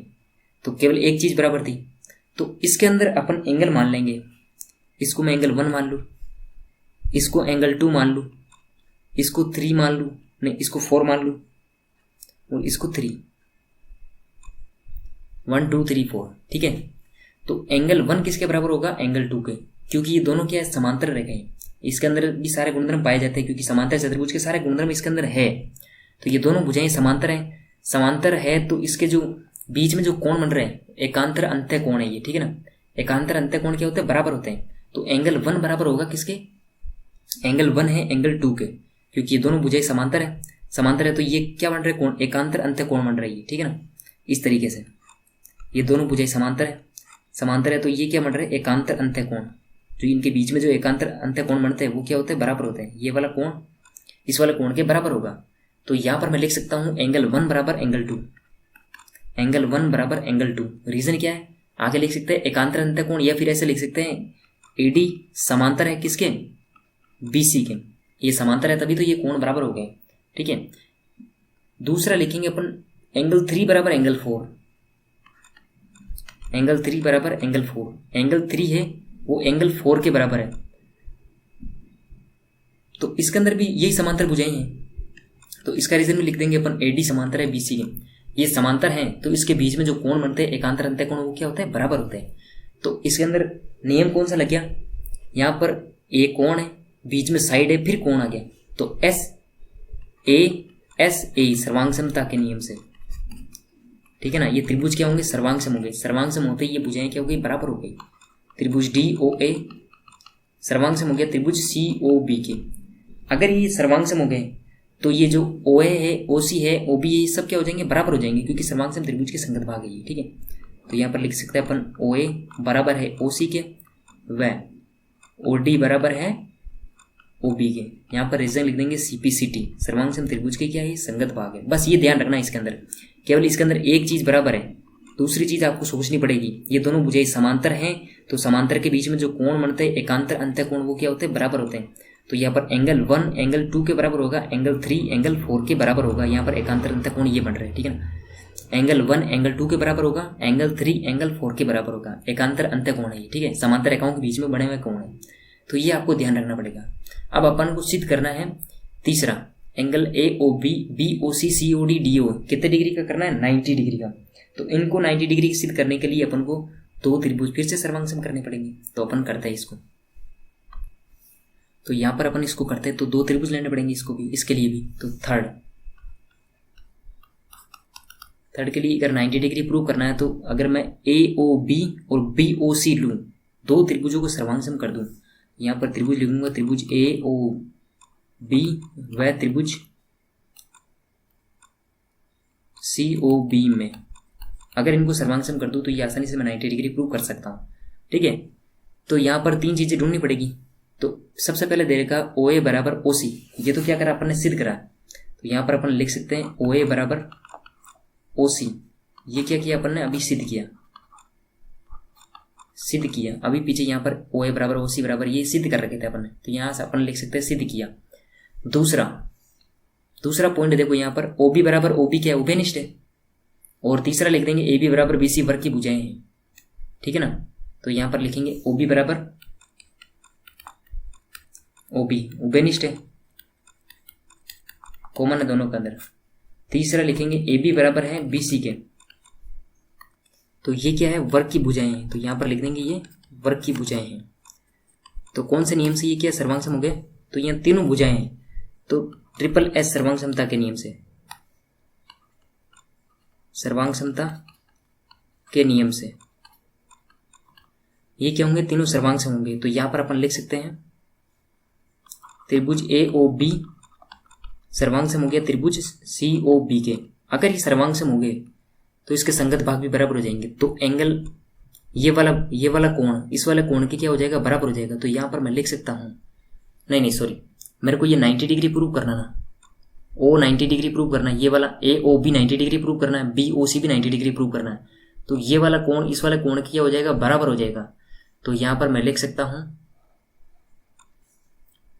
तो केवल एक चीज बराबर थी। तो इसके अंदर अपन एंगल मान लेंगे, इसको मैं एंगल 1 मान लूँ, इसको एंगल 2 मान लूँ, इसको 3 मान लूँ, नहीं इसको 4 मान लूँ और इसको 3, 1 2 3 4, ठीक है। तो एंगल 1 किसके बराबर होगा, एंगल 2 के, क्योंकि ये दोनों क्या है, समांतर रेखाएं हैं। इसके अंदर भी सारे गुणधर्म पाए जाते हैं, क्योंकि समांतर चतुर्भुज के सारे गुणधर्म इसके अंदर है। तो ये दोनों भुजाएं समांतर हैं, समांतर है तो इसके जो बीच में जो कोण बन रहे हैं, एकांतर अंत्य कोण है ये, ठीक है ना। एकांतर अंत्य कोण क्या होते हैं, बराबर होते हैं। तो एंगल 1 बराबर होगा किसके, एंगल 1 है एंगल 2 के, क्योंकि ये दोनों भुजाएं समांतर है, समांतर है तो ये क्या बन रहे हैं, कोण, एकांतर अंत्य कोण बन रही है, ठीक है ना। इस तरीके से ये दोनों भुजाएं समांतर है, समांतर है तो ये क्या बन रहे हैं, एकांतर अंत्य कोण। जो इनके बीच में जो एकांतर अंत्य कोण बनते हैं वो क्या होते हैं, बराबर होते हैं। ये वाला कोण इस वाले कोण के बराबर होगा। तो यहाँ पर मैं लिख सकता हूँ एंगल 1 बराबर एंगल 2, एंगल 1 बराबर एंगल 2। रीजन क्या है, आगे लिख सकते हैं एकांतर अंत्य कोण, या फिर ऐसे लिख सकते हैं एडी समांतर है किसके, बीसी के। ये समांतर है तभी तो ये कोण बराबर हो गए, ठीक है। दूसरा लिखेंगे अपन एंगल 3 बराबर एंगल 4, एंगल 3 बराबर एंगल 4। एंगल 3 है वो एंगल 4 के बराबर है, तो इसके अंदर भी यही समांतर भुजाएं हैं। तो इसका रीजन भी लिख देंगे अपन एडी समांतर है बीसी के, ये समांतर हैं तो इसके बीच में जो कोण बनते हैं एकांतर अंत्य कोण वो क्या होता है, बराबर होते हैं। तो इसके अंदर नियम कौन सा लग गया, यहाँ पर ए कोण है, बीच में साइड है, फिर कोण आ गया। तो एस ए सर्वांग समता के नियम से, ठीक है ना। ये त्रिभुज क्या होंगे, सर्वांग सम होंगे। सर्वांग सम होते ही ये भुजाएं क्या हो गई, बराबर हो गई। त्रिभुज डी ओ ए सर्वांग सम हो गया त्रिभुज सी ओ बी के। अगर ये सर्वांग सम हो गए तो ये जो ओ ए है, ओ सी है, ओ बी है, ये सब क्या हो जाएंगे, बराबर हो जाएंगे, क्योंकि सर्वांग सम त्रिभुज के संगत भाग है ये, ठीक है। तो यहाँ पर लिख सकते हैं अपन ओ ए बराबर है ओ सी के व ओ डी बराबर है ओ बी के। यहाँ पर रीजन लिख देंगे सीपीसीटी, सर्वांग सम त्रिभुज के क्या है, संगत भाग है। बस ये ध्यान रखना इसके अंदर, केवल इसके अंदर एक चीज बराबर है, दूसरी चीज आपको सोचनी पड़ेगी। ये दोनों भुजाएं समांतर हैं तो समांतर के बीच में जो कोण बनते हैं एकांतर अंत्य कोण वो क्या होते हैं, बराबर होते हैं। तो यहाँ पर एंगल 1 एंगल 2 के बराबर होगा, एंगल 3 एंगल 4 के बराबर होगा। यहाँ पर एकांतर अंत्य कोण ये बन रहे हैं, ठीक है ना। एंगल 1 एंगल 2 के बराबर होगा, एंगल 3 एंगल 4 के बराबर होगा। एकांतर अंत्य कोण है ये, ठीक है, समांतर रेखाओं के बीच में बने हुए कोण है। तो ये आपको ध्यान रखना पड़ेगा। अब अपन को सिद्ध करना है तीसरा, angle A O B B O C C O D D O कितने डिग्री का करना है, 90 डिग्री का। तो इनको 90 डिग्री सिद्ध करने के लिए अपन को दो त्रिभुज फिर से सर्वांग करने पड़ेंगे। तो अपन करते हैं इसको, तो यहाँ पर अपन इसको करते हैं तो दो त्रिभुज लेने पड़ेंगे इसको भी, इसके लिए भी। तो थर्ड के लिए अगर 90 डिग्री प्रूव करना है तो अगर मैं ए ओ बी और बी ओ सी लूँ, दो त्रिभुजों को सर्वांग कर दूँ, यहाँ पर त्रिभुज लिखूंगा, त्रिभुज ए ओ बी व त्रिभुज सी ओ बी में अगर इनको सर्वांग कर दूँ तो ये आसानी से मैं 90 डिग्री प्रूव कर सकता हूँ। ठीक है, तो यहाँ पर तीन चीज़ें ढूंढनी पड़ेगी। तो सबसे पहले दे रखा ओ ए बराबर ओ सी, ये तो क्या करा अपन ने, सिद्ध करा। तो यहाँ पर अपन लिख सकते हैं ओ ए बराबर ओ सी, ये क्या किया अपन ने, अभी सिद्ध किया अभी पीछे यहाँ पर ओ ए बराबर ओ सी बराबर ये सिद्ध कर रखे थे अपन ने, तो यहाँ से अपन लिख सकते हैं सिद्ध किया। दूसरा पॉइंट देखो, यहाँ पर ओ बी बराबर ओ बी क्या है, उभयनिष्ठ है। और तीसरा लिख देंगे ए बी बराबर बी सी वर्ग की भुजाएं हैं। ठीक है ना, तो यहाँ पर लिखेंगे ओ बी बराबर ओ बी उभयनिष्ठ है, कॉमन है दोनों के अंदर। तीसरा लिखेंगे ए बी बराबर है बी सी के, तो ये क्या है, वर्ग की भुजाएं हैं। तो यहाँ पर लिख देंगे ये वर्ग की भुजाएं हैं। तो कौन से नियम से ये क्या सर्वांग सम हो गया, तो यहाँ तीनों भुजाएं हैं, तो ट्रिपल एस सर्वांग समता के नियम से, सर्वांग समता के नियम से ये क्या होंगे, तीनों सर्वांग सम होंगे। तो यहाँ पर अपन लिख सकते हैं त्रिभुज ए ओ बी सर्वांग सम हो गया त्रिभुज सी ओ बी के। अगर ये सर्वांग सम हो गए तो इसके संगत भाग भी बराबर हो जाएंगे। तो एंगल ये वाला कोण इस वाले कोण के क्या हो जाएगा, बराबर हो जाएगा। तो यहाँ पर मैं लिख सकता हूँ, नहीं सॉरी, मेरे को ये 90 डिग्री प्रूव करना ना, ओ 90 डिग्री प्रूव करना है, ये वाला ए ओ बी 90 डिग्री प्रूव करना है, बी ओ सी भी 90 डिग्री प्रूव करना है। तो ये वाला कोण इस वाले कोण के क्या हो जाएगा, बराबर हो जाएगा। तो यहाँ पर मैं लिख सकता हूँ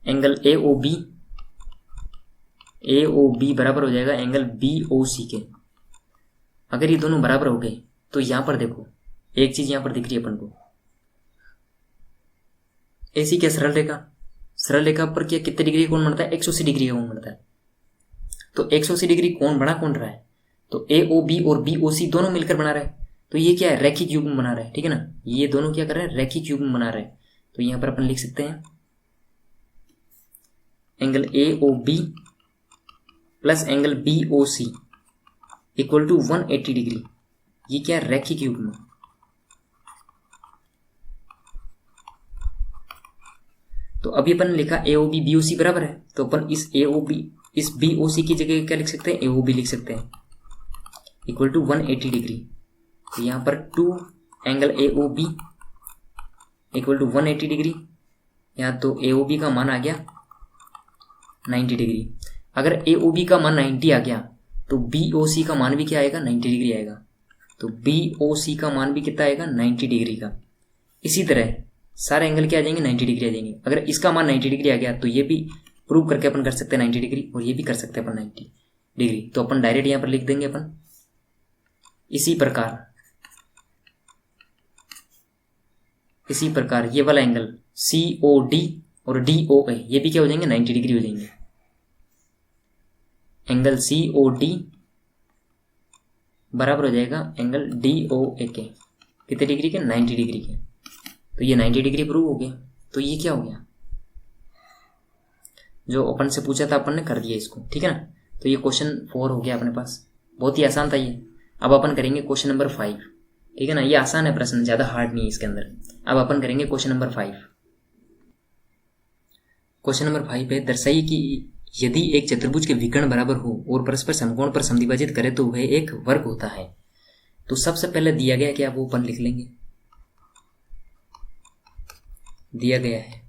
एंगल ए ओ बी बराबर हो जाएगा एंगल बी ओ सी के। अगर ये दोनों बराबर हो गए तो यहाँ पर देखो एक चीज यहाँ पर दिख रही है अपन को, ऐसी क्या सरल रेखा पर क्या कितने डिग्री कोण बनता है, 180 डिग्री का कोण बनता है। तो 180 डिग्री कोण बड़ा कोण रहा है, तो ए ओ बी और बी ओ सी दोनों मिलकर बना रहे हैं। तो ये क्या है, रैखिक युग्म बना रहा है। ठीक है ना, ये दोनों क्या कर रहे हैं, रैखिक युग्म बना रहे हैं। तो यहाँ पर अपन लिख सकते हैं angle A O B plus angle B O C equal to 180 degree. ये क्या है, रैखिक युग्म। तो अभी अपन लिखा ए ओ बी बी ओ सी बराबर है, तो अपन इस बी ओ सी की जगह क्या लिख सकते हैं, ए ओ बी लिख सकते हैं इक्वल टू 180 डिग्री। तो यहाँ पर 2 angle A O B equal to 180 degree. यहाँ तो ए ओ बी का मान आ गया 90 डिग्री। अगर ए ओ बी का मान 90 आ गया तो बी ओ सी का मान भी क्या आएगा, 90 डिग्री आएगा। तो बी ओ सी का मान भी कितना आएगा, 90 डिग्री का। इसी तरह सारे एंगल क्या आ जाएंगे, 90 डिग्री आ जाएंगे। अगर इसका मान 90 डिग्री आ गया तो ये भी प्रूव करके अपन कर सकते हैं 90 डिग्री, और ये भी कर सकते हैं अपन 90 डिग्री। तो अपन डायरेक्ट यहाँ पर लिख देंगे अपन इसी प्रकार ये वाला एंगल सी ओ डी और डी ओ ए ये भी क्या हो जाएंगे, 90 डिग्री हो जाएंगे। एंगल सी ओ डी बराबर हो जाएगा एंगल डी ओ ए के, कितने डिग्री के, 90 डिग्री के। तो ये 90 डिग्री प्रूव हो गया। तो ये क्या हो गया, जो अपन से पूछा था अपन ने कर दिया इसको। ठीक है ना, तो ये क्वेश्चन 4 हो गया अपने पास, बहुत ही आसान था ये। अब अपन करेंगे क्वेश्चन नंबर 5। ठीक है ना, ये आसान है प्रश्न, ज्यादा हार्ड नहीं है इसके अंदर। अब अपन करेंगे क्वेश्चन नंबर 5। क्वेश्चन नंबर 5 है, दर्शाइए कि यदि एक चतुर्भुज के विकर्ण बराबर हो और परस्पर समकोण पर समद्विभाजित करे तो वह एक वर्ग होता है। तो सबसे पहले दिया गया क्या, वो अपन लिख लेंगे। दिया गया है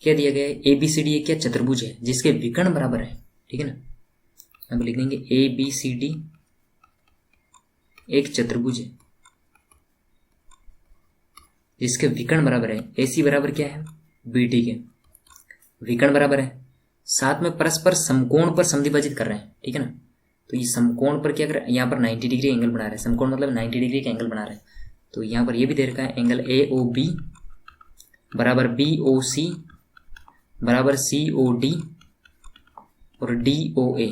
क्या, दिया गया है ए बी सी डी एक क्या चतुर्भुज है जिसके विकर्ण बराबर है। ठीक है ना, अब लिख देंगे ए बी सी डी एक चतुर्भुज है जिसके विकर्ण बराबर है। ए सी बराबर क्या है, बी डी के विकर्ण बराबर है, साथ में परस्पर समकोण पर समद्विभाजित कर रहे हैं। ठीक है ना, तो ये समकोण पर क्या कर रहे हैं, यहाँ पर 90 डिग्री एंगल बना रहे हैं। समकोण मतलब 90 डिग्री का एंगल बना रहे हैं। तो यहाँ पर ये भी दे रखा है एंगल ए ओ बी बराबर बी ओ सी बराबर सी ओ डी और DOA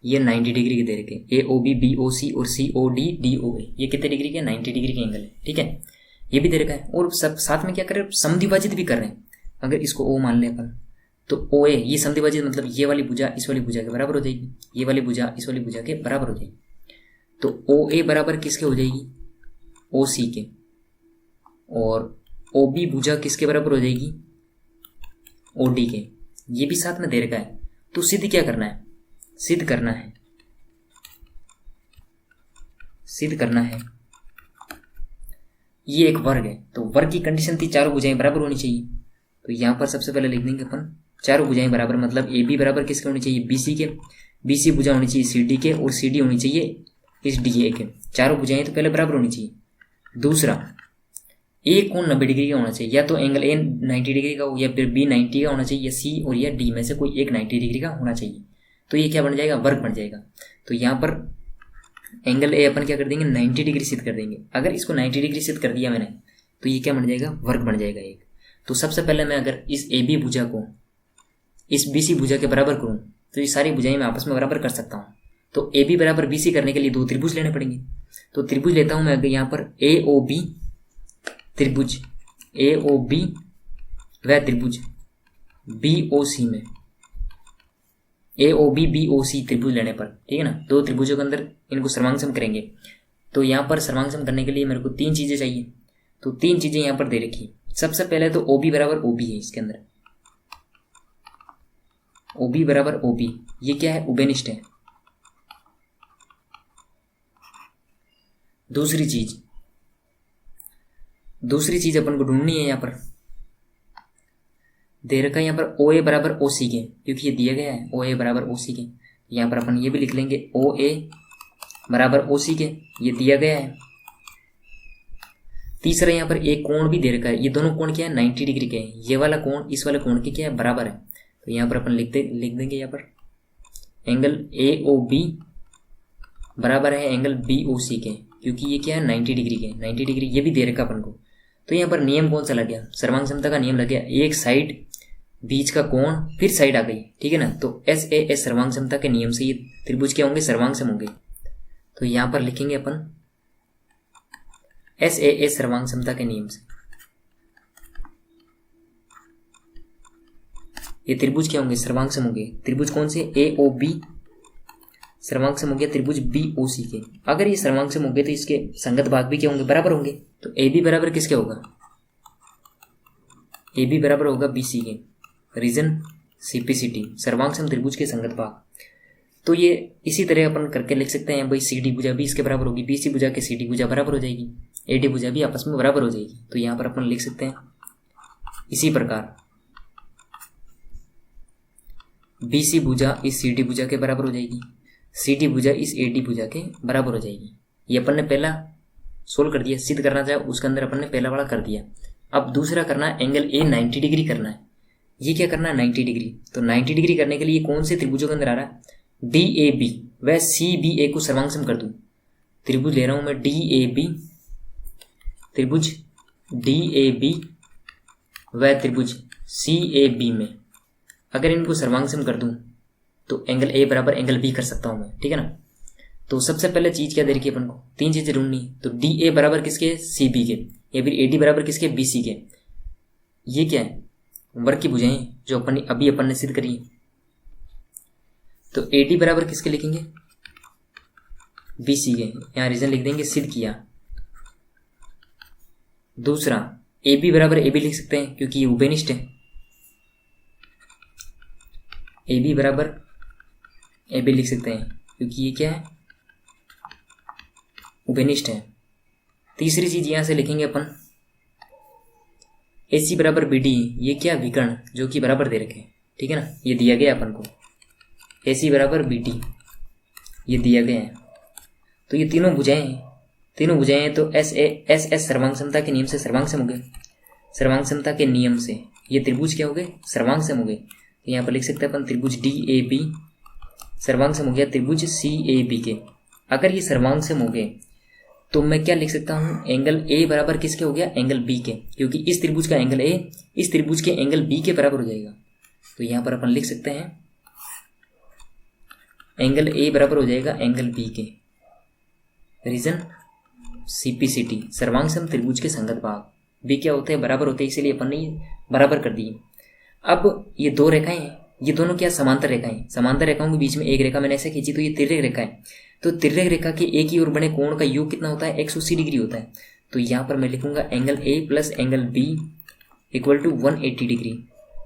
ये 90 डिग्री के दे रखे। AOB BOC और COD DOA ये कितने डिग्री के? 90 डिग्री के एंगल है, ठीक है, ये भी दे रखा है। और सब साथ में क्या कर रहे हैं? समद्विभाजित भी कर रहे हैं। अगर इसको O मान लें अपन तो OA ये समद्विभाजित मतलब ये वाली भुजा इस वाली भुजा के बराबर हो जाएगी, ये वाली भुजा इस वाली भुजा के बराबर हो जाएगी। तो OA बराबर किसके हो जाएगी? OC के। और OB भुजा किसके बराबर हो जाएगी? OD के। ये भी साथ में दे रखा है। तो सिद्ध क्या करना है? सिद्ध करना है ये एक वर्ग है, तो वर्ग की कंडीशन थी चारों भुजाएं बराबर होनी चाहिए। तो यहाँ पर सबसे पहले लिख देंगे अपन चारों भुजाएं बराबर, मतलब AB बराबर किसके होनी चाहिए? BC के। BC भुजा होनी चाहिए CD के और CD होनी चाहिए इस DA के। चारों भुजाएं तो पहले बराबर होनी चाहिए। दूसरा, A कोण 90 डिग्री का होना चाहिए, या तो एंगल A 90 डिग्री का हो या फिर B 90 का होना चाहिए, या C और या D में से कोई एक 90 डिग्री का होना चाहिए। तो ये क्या बन जाएगा? वर्ग बन जाएगा। तो यहाँ पर एंगल A अपन क्या कर देंगे? 90 डिग्री सिद्ध कर देंगे। अगर इसको 90 डिग्री सिद्ध कर दिया मैंने तो ये क्या बन जाएगा? वर्ग बन जाएगा एक। तो सबसे पहले मैं अगर इस AB भुजा को इस BC भुजा के बराबर करूँ तो ये सारी भुजाएं मैं आपस में बराबर कर सकता हूँ। तो AB बराबर BC करने के लिए दो त्रिभुज लेने पड़ेंगे। तो त्रिभुज लेता हूँ मैं अगर यहाँ पर AOB त्रिभुज, AOB वह त्रिभुज BOC में, AOB BOC त्रिभुज लेने पर, ठीक है ना। दो त्रिभुजों के अंदर इनको सर्वांगसम करेंगे। तो यहाँ पर सर्वांगसम करने के लिए मेरे को तीन चीज़ें चाहिए। तो तीन चीज़ें यहाँ पर दे रखी। सबसे पहले तो OB बराबर OB है इसके अंदर, OB बराबर OB ये क्या है? उभयनिष्ठ है। दूसरी चीज अपन को ढूंढनी है। यहाँ पर दे रखा है यहाँ पर OA बराबर OC के, क्योंकि ये दिया गया है OA बराबर OC के। यहाँ पर अपन ये भी लिख लेंगे OA बराबर OC के, ये दिया गया है। तीसरा यहाँ पर एक कोण भी दे रखा है। ये दोनों कोण क्या है? 90 डिग्री के हैं। ये वाला कोण इस वाले कोण के क्या है? बराबर है। तो यहाँ पर अपन लिख देंगे यहाँ पर एंगल AOB बराबर है एंगल BOC के, क्योंकि ये क्या है? 90 डिग्री के। 90 डिग्री ये भी दे रखा अपन को। तो यहाँ पर नियम कौन सा लग गया? सर्वांग समता का नियम लग गया। एक साइड बीच का कोण फिर साइड आ गई, ठीक है ना। तो SAS सर्वांग समता के नियम से ये त्रिभुज क्या होंगे? सर्वांग सम होंगे। तो यहाँ पर लिखेंगे अपन SAS सर्वांग समता के नियम से ये त्रिभुज क्या होंगे? सर्वांग सम होंगे। त्रिभुज कौन से? AOB सर्वांग सम हो गया त्रिभुज BOC के। अगर ये सर्वांग सम हो गए तो इसके संगत भाग भी क्या होंगे? बराबर होंगे। तो AB बराबर किसके होगा? AB बराबर होगा BC के। रीजन CPCT सर्वांग सम त्रिभुज के संगत भाग। तो ये इसी तरह अपन करके लिख सकते हैं भाई CD भुजा भी इसके बराबर होगी, BC भुजा के CD भुजा बराबर हो जाएगी, AD भुजा भी आपस में बराबर हो जाएगी। तो यहाँ पर अपन लिख सकते हैं इसी प्रकार BC भुजा इस CD भुजा के बराबर हो जाएगी, CD भुजा इस AD भुजा के बराबर हो जाएगी। ये अपन ने पहला सोल्व कर दिया। सिद्ध करना चाहे उसके अंदर अपन ने पहला वाला कर दिया। अब दूसरा करना है एंगल A 90 डिग्री करना है। ये क्या करना है? 90 डिग्री। तो 90 डिग्री करने के लिए कौन से त्रिभुजों के अंदर आ रहा है? DAB वह CBA को सर्वांग सम कर दूं। त्रिभुज ले रहा हूं मैं DAB, त्रिभुज DAB वह त्रिभुज CAB में अगर इनको सर्वांग सम कर दूं तो एंगल A बराबर एंगल B कर सकता हूं मैं, ठीक है ना। तो सबसे पहले चीज क्या दे रखी है अपन को? तीन चीजें ढूंढनी। तो DA बराबर किसके? CB के, या फिर AD बराबर किसके? BC के। ये क्या है? वर्ग की भुजाएं जो अपन ने सिद्ध करी। तो AD बराबर किसके लिखेंगे? BC के। यहाँ रीजन लिख देंगे सिद्ध किया। दूसरा AB बराबर AB लिख सकते हैं क्योंकि ये उभयनिष्ठ है। AB बराबर AB लिख सकते हैं क्योंकि ये क्या है? उभयनिष्ठ है। तीसरी चीज यहां से लिखेंगे अपन AC बराबर BD। ये क्या? विकर्ण जो कि बराबर दे रखे, ठीक है ना। ये दिया गया अपन को AC बराबर BD ये दिया गया है। तो ये तीनों भुजाएं तो SS सर्वांग समता के नियम से सर्वांग सम हो गए। सर्वांग समता के नियम से ये त्रिभुज क्या हो गए? सर्वांग सम हो गए। तो यहाँ पर लिख सकते हैं अपन त्रिभुज DAB सर्वांग सम हो गया त्रिभुज CAB के। अगर ये सर्वांग सम हो गए तो मैं क्या लिख सकता हूँ? एंगल A बराबर किसके हो गया? एंगल B के, क्योंकि इस त्रिभुज का एंगल A इस त्रिभुज के एंगल B के बराबर हो जाएगा। तो यहाँ पर अपन लिख सकते हैं एंगल ए बराबर हो जाएगा एंगल बी के। रीजन CPCT, सर्वांग सम त्रिभुज के संगत भाग। बी क्या होते हैं, बराबर होते हैं, इसीलिए अपन ने बराबर कर दिए। अब ये दो रेखाएं हैं, ये दोनों क्या समांतर रेखाएं, समांतर रेखाओं के बीच में एक रेखा मैंने ऐसे खींची तो ये तिर्यक रेखा है। तो तिर्यक रेखा के एक ही ओर बने कोण का योग कितना होता है, 180 डिग्री होता है। तो यहाँ पर मैं लिखूंगा angle A plus angle B equal to 180 degree.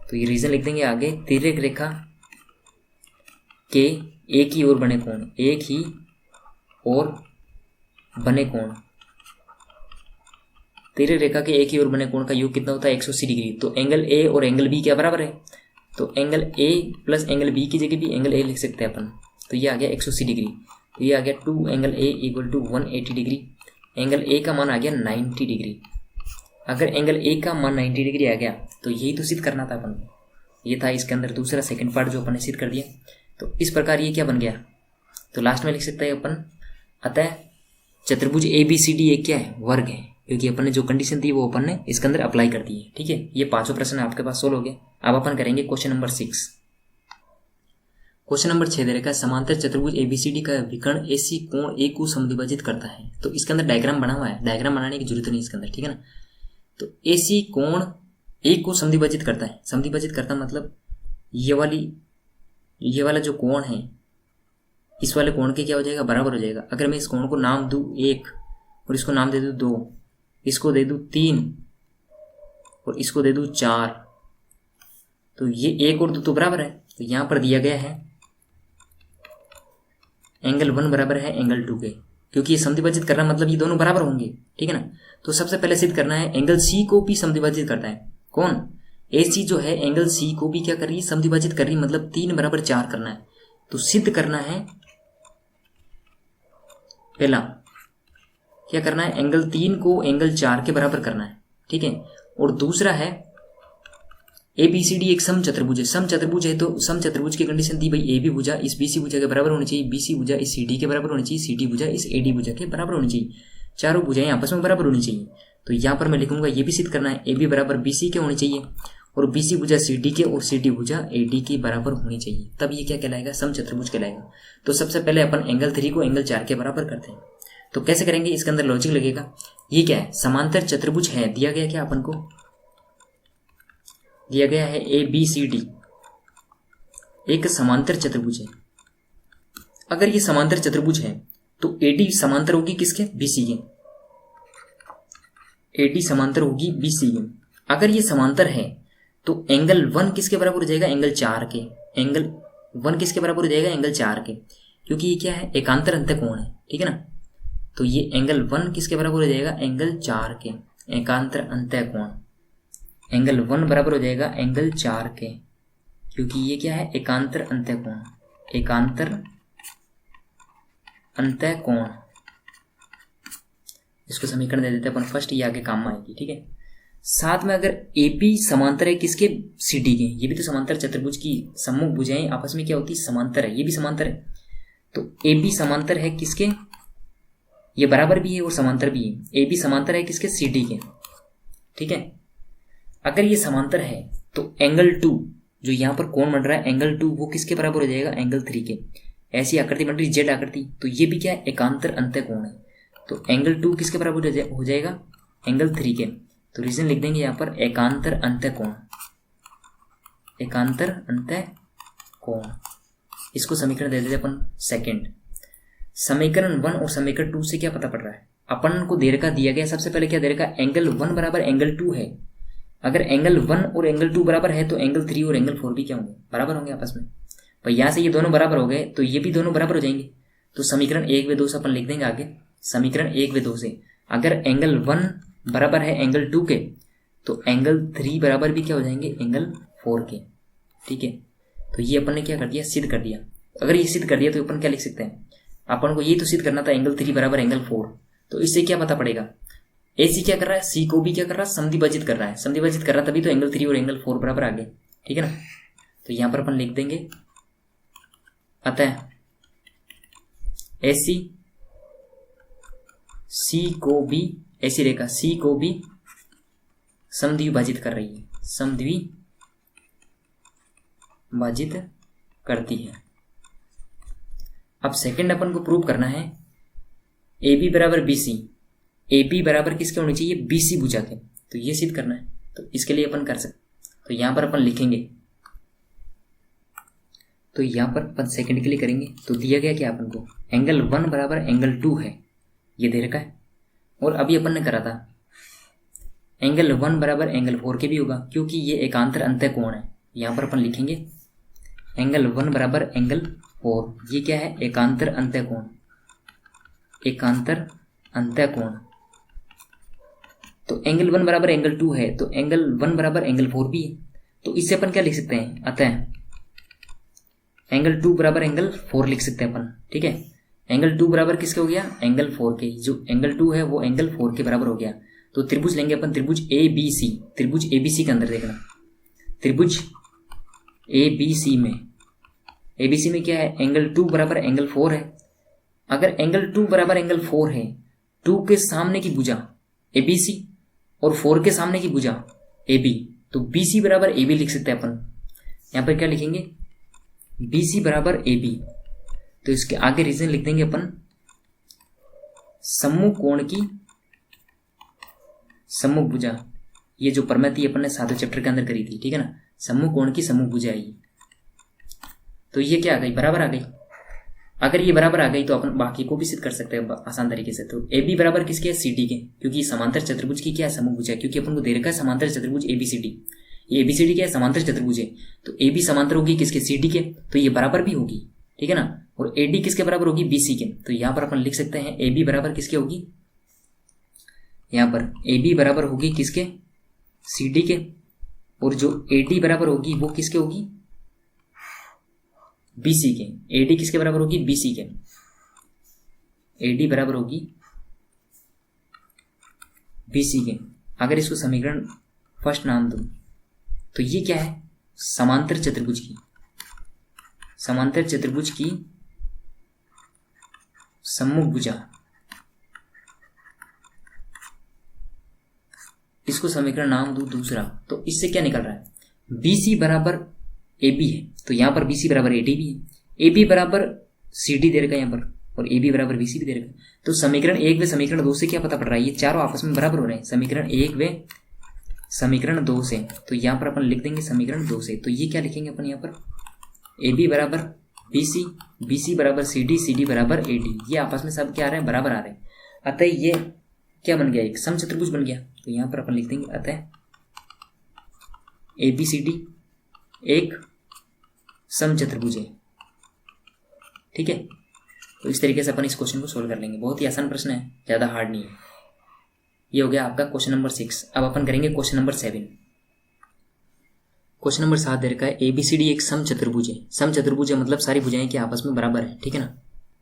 तो ये रीजन लिख देंगे आगे, तिर्यक रेखा के एक ही ओर बने कोण, एक ही ओर बने कोण, तिर्यक रेखा के एक ही ओर बने कोण का योग कितना होता है, 180 डिग्री। तो एंगल ए और एंगल बी क्या बराबर है, तो angle A plus angle B की जगह भी एंगल ए लिख सकते हैं अपन। तो ये आ गया 180 डिग्री। तो ये आ गया 2 angle A equal to 180 degree. Angle A का मान आ गया 90 डिग्री। अगर एंगल ए का मान 90 डिग्री आ गया तो यही तो सिद्ध करना था अपन को। ये था इसके अंदर दूसरा सेकंड पार्ट जो अपन ने सिद्ध कर दिया। तो इस प्रकार ये क्या बन गया, तो लास्ट में लिख सकते हैं अपन, अतः चतुर्भुज ABCD एक क्या है, वर्ग है, क्योंकि अपन ने जो कंडीशन दी वो अपन ने इसके अंदर अप्लाई कर दी है। ठीक है, ये पांचों प्रश्न आपके पास सोल्व हो गए। अब अपन करेंगे क्वेश्चन नंबर 6। क्वेश्चन नंबर 6 दे रखा है, समांतर चतुर्भुज ABCD का विकर्ण AC कोण A को समद्विभाजित करता है। तो इसके अंदर डायग्राम बना हुआ है, डायग्राम बनाने की जरूरत नहीं इसके अंदर, ठीक है ना। तो AC कोण A को समद्विभाजित करता है। समद्विभाजित करता मतलब ये वाला जो कोण है, इस वाले कोण के क्या हो जाएगा, बराबर हो जाएगा। अगर मैं इस कोण को नाम दूं 1 और इसको नाम दे दूं 2, इसको दे दूं 3 और इसको दे दूं 4, तो ये 1 और 2 तो बराबर है। तो यहां पर दिया गया है एंगल 1 बराबर है एंगल 2 के, क्योंकि ये समद्विभाजित करना मतलब ये दोनों बराबर होंगे, ठीक है ना। तो सबसे पहले सिद्ध करना है एंगल C को भी समद्विभाजित करता है। कौन, AC जो है एंगल C को भी क्या कर रही है, समद्विभाजित कर रही है, मतलब 3 बराबर 4 करना है। तो सिद्ध करना है, पहला क्या करना है, एंगल 3 को एंगल 4 के बराबर करना है, ठीक है। और दूसरा है ABCD एक सम चतुर्भुज है। सम चतुर्भुज है तो सम चतुर्भुज की कंडीशन दी भाई, AB भुजा इस BC भुजा के बराबर होनी चाहिए, BC भुजा इस CD के बराबर होनी चाहिए, CD भुजा इस AD भुजा के बराबर होनी चाहिए, चारों भुजाएं आपस में बराबर होनी चाहिए। तो यहाँ पर मैं लिखूंगा ये भी सिद्ध करना है, AB बराबर BC के होनी चाहिए और BC भुजा CD के और CD भुजा AD के बराबर होनी चाहिए, तब ये क्या कहलाएगा, सम चतुर्भुज कहलाएगा। तो सबसे पहले अपन एंगल 3 को एंगल 4 के बराबर करते हैं। तो कैसे करेंगे, इसके अंदर लॉजिक लगेगा। ये क्या है, समांतर चतुर्भुज है, दिया गया क्या अपन को, दिया गया है ABCD एक समांतर चतुर्भुज है। अगर ये समांतर चतुर्भुज है तो AD समांतर होगी किसके, BC के, AD समांतर होगी BC के। अगर ये समांतर है तो एंगल 1 किसके बराबर हो जाएगा, एंगल 4 के। एंगल 1 किसके बराबर हो जाएगा, एंगल 4 के, क्योंकि ये क्या है, एकांतर अंतःकोण है, ठीक है ना। तो ये एंगल 1 किसके बराबर हो जाएगा, एंगल 4 के, एकांतर अंतःकोण। एंगल 1 बराबर हो जाएगा एंगल 4 के, क्योंकि ये क्या है, एकांतर अंतःकोण, एकांतर अंतःकोण। इसको समीकरण दे देते हैं अपन फर्स्ट, ये आगे काम में आएगी, ठीक है। साथ में अगर AP समांतर है किसके, CD के, ये भी तो समांतर चतुर्भुज की सम्मुख भुजाएं आपस में क्या होती है, समांतर है, ये भी समांतर है। तो AB समांतर है किसके, ये बराबर भी है और समांतर भी है। AB समांतर है किसके, CD के, ठीक है। अगर ये समांतर है तो एंगल 2 जो यहाँ पर कोण बन रहा है, एंगल 2 वो किसके बराबर हो जाएगा, एंगल 3 के। ऐसी आकृति बन रही जेड आकृति, तो ये भी क्या है, एकांतर अंतःकोण है। तो एंगल 2 किसके बराबर हो जाएगा, एंगल 3 के। तो रीजन लिख देंगे यहाँ पर एकांतर अंतःकोण, एकांतर अंतःकोण। इसको समीकरण दे देते अपन सेकंड। समीकरण 1 और समीकरण 2 से क्या पता पड़ रहा है, अपन को दे रखा दिया गया, सबसे पहले क्या दे रखा, एंगल 1 बराबर एंगल 2 है। अगर एंगल 1 और एंगल 2 बराबर है तो एंगल 3 और एंगल 4 भी क्या होंगे, बराबर होंगे आपस में। पर यहाँ से ये दोनों बराबर हो गए तो ये भी दोनों बराबर हो जाएंगे। तो समीकरण 1 व 2 से अपन लिख देंगे आगे, समीकरण 1 व 2 से अगर एंगल 1 बराबर है एंगल 2 के तो एंगल 3 बराबर भी क्या हो जाएंगे, एंगल 4 के, ठीक है। तो ये अपन ने क्या कर दिया, सिद्ध कर दिया। अगर ये सिद्ध कर दिया तो अपन क्या लिख सकते हैं, अपन को ये तो सिद्ध करना था एंगल 3 बराबर एंगल 4। तो इससे क्या पता पड़ेगा, AC क्या कर रहा है, C को भी क्या कर रहा है, समद्विभाजित कर रहा है। समद्विभाजित कर रहा तभी तो एंगल 3 और एंगल 4 बराबर आ गए, ठीक है ना। तो यहां पर अपन लिख देंगे, अतः AC C को भी, ऐसी रेखा C को भी समद्विभाजित कर रही है, समद्विभाजित भाजित करती है। अब सेकंड अपन को प्रूव करना है ए बी बराबर बी सी, ए बी बराबर किसके होनी चाहिए, बी सी भुजा के। तो ये सिद्ध करना है, तो इसके लिए अपन कर सकते, तो यहाँ पर अपन लिखेंगे, तो यहाँ पर अपन सेकंड के लिए करेंगे। तो दिया गया क्या अपन को, एंगल 1 बराबर एंगल 2 है, ये दे रखा है। और अभी अपन ने करा था एंगल 1 बराबर एंगल 4 के भी होगा, क्योंकि ये एकांतर अंतःकोण है। यहाँ पर अपन लिखेंगे एंगल 1 बराबर एंगल 4, ये क्या है, एकांतर अंतःकोण, एकांतर अंतःकोण। तो एंगल 1 बराबर एंगल 2 है, तो एंगल 1 बराबर एंगल 4 भी है। तो इससे अपन क्या लिख सकते हैं, अतः एंगल 2 बराबर एंगल 4 लिख सकते हैं अपन, ठीक है। एंगल 2 बराबर किसके हो गया, एंगल 4 के, जो एंगल 2 है वो एंगल 4 के बराबर हो गया। तो त्रिभुज लेंगे अपन, त्रिभुज ए बी सी, त्रिभुज ए बी सी के अंदर देखना, त्रिभुज ए बी सी में, ए बी सी में क्या है, एंगल 2 बराबर एंगल 4 है। अगर एंगल 2 बराबर एंगल 4 है, 2 के सामने की भुजा ए बी सी और 4 के सामने की भुजा ए बी, तो बी सी बराबर ए बी लिख सकते हैं अपन। यहाँ पर क्या लिखेंगे, बी सी बराबर ए बी। तो इसके आगे रीजन लिख देंगे अपन, सम्मुख कोण की सम्मुख भुजा, ये जो प्रमेय अपन ने 7वें चैप्टर के अंदर करी थी, ठीक है ना, सम्मुख कोण की सम्मुख भुजा आई। तो ये क्या आ गई, बराबर आ गई। अगर ये बराबर आ गई तो अपन बाकी को भी सिद्ध कर सकते हैं आसान तरीके से। तो ए बी बराबर किसके है, सी डी के, क्योंकि समांतर चतुर्भुज की क्या है, सम्मुख भुजा, क्योंकि अपन को दे रखा है समांतर चतुर्भुज ए बी सी डी, ये ए बी सी डी क्या है, समांतर चतुर्भुज है। तो ए बी समांतर होगी किसके, सी डी के, तो ये बराबर भी होगी, ठीक है ना। और ए डी किसके बराबर होगी, बी सी के। तो यहाँ पर अपन लिख सकते हैं ए बी बराबर किसके होगी, यहाँ पर ए बी बराबर होगी किसके, सी डी के, और जो ए डी बराबर होगी वो किसके होगी, बी सी के। ए डी किसके बराबर होगी, बी सी के, ए डी बराबर होगी बी सी के। अगर इसको समीकरण फर्स्ट नाम दूं तो ये क्या है, समांतर चतुर्भुज की, समांतर चतुर्भुज की सम्मुख भुजा, इसको समीकरण नाम दूं दूसरा। तो इससे क्या निकल रहा है, बी सी बराबर ए बी है, तो यहाँ पर बी सी बराबर ए डी भी है, ए बी बराबर सी डी दे रखा है यहाँ पर, और ए बी बराबर बी सी भी दे रखा है। तो समीकरण 1 व समीकरण 2 से क्या पता पड़ रहा है, ये चारों आपस में बराबर हो रहे हैं, समीकरण 1 व समीकरण 2 से। तो यहाँ पर अपन लिख देंगे समीकरण 2 से। तो ये क्या लिखेंगे अपन यहाँ पर, ए बी बराबर बी सी बराबर सी डी बराबर ए डी, ये आपस में सब क्या आ रहे हैं, बराबर आ रहे हैं। अतः ये क्या बन गया, एक समचतुर्भुज बन गया। तो यहाँ पर अपन लिख देंगे अतः ए बी सी डी एक समचतुर्भुज है, ठीक है। तो इस तरीके से अपन इस क्वेश्चन को सोल्व कर लेंगे, बहुत ही आसान प्रश्न है, ज़्यादा हार्ड नहीं है। ये हो गया आपका क्वेश्चन नंबर 6। अब अपन करेंगे क्वेश्चन नंबर 7। क्वेश्चन नंबर 7 दे रखा है ए बी सी डी एक समचतुर्भुज है। समचतुर्भुज है मतलब सारी भुजाएं की आपस में बराबर है, ठीक है ना।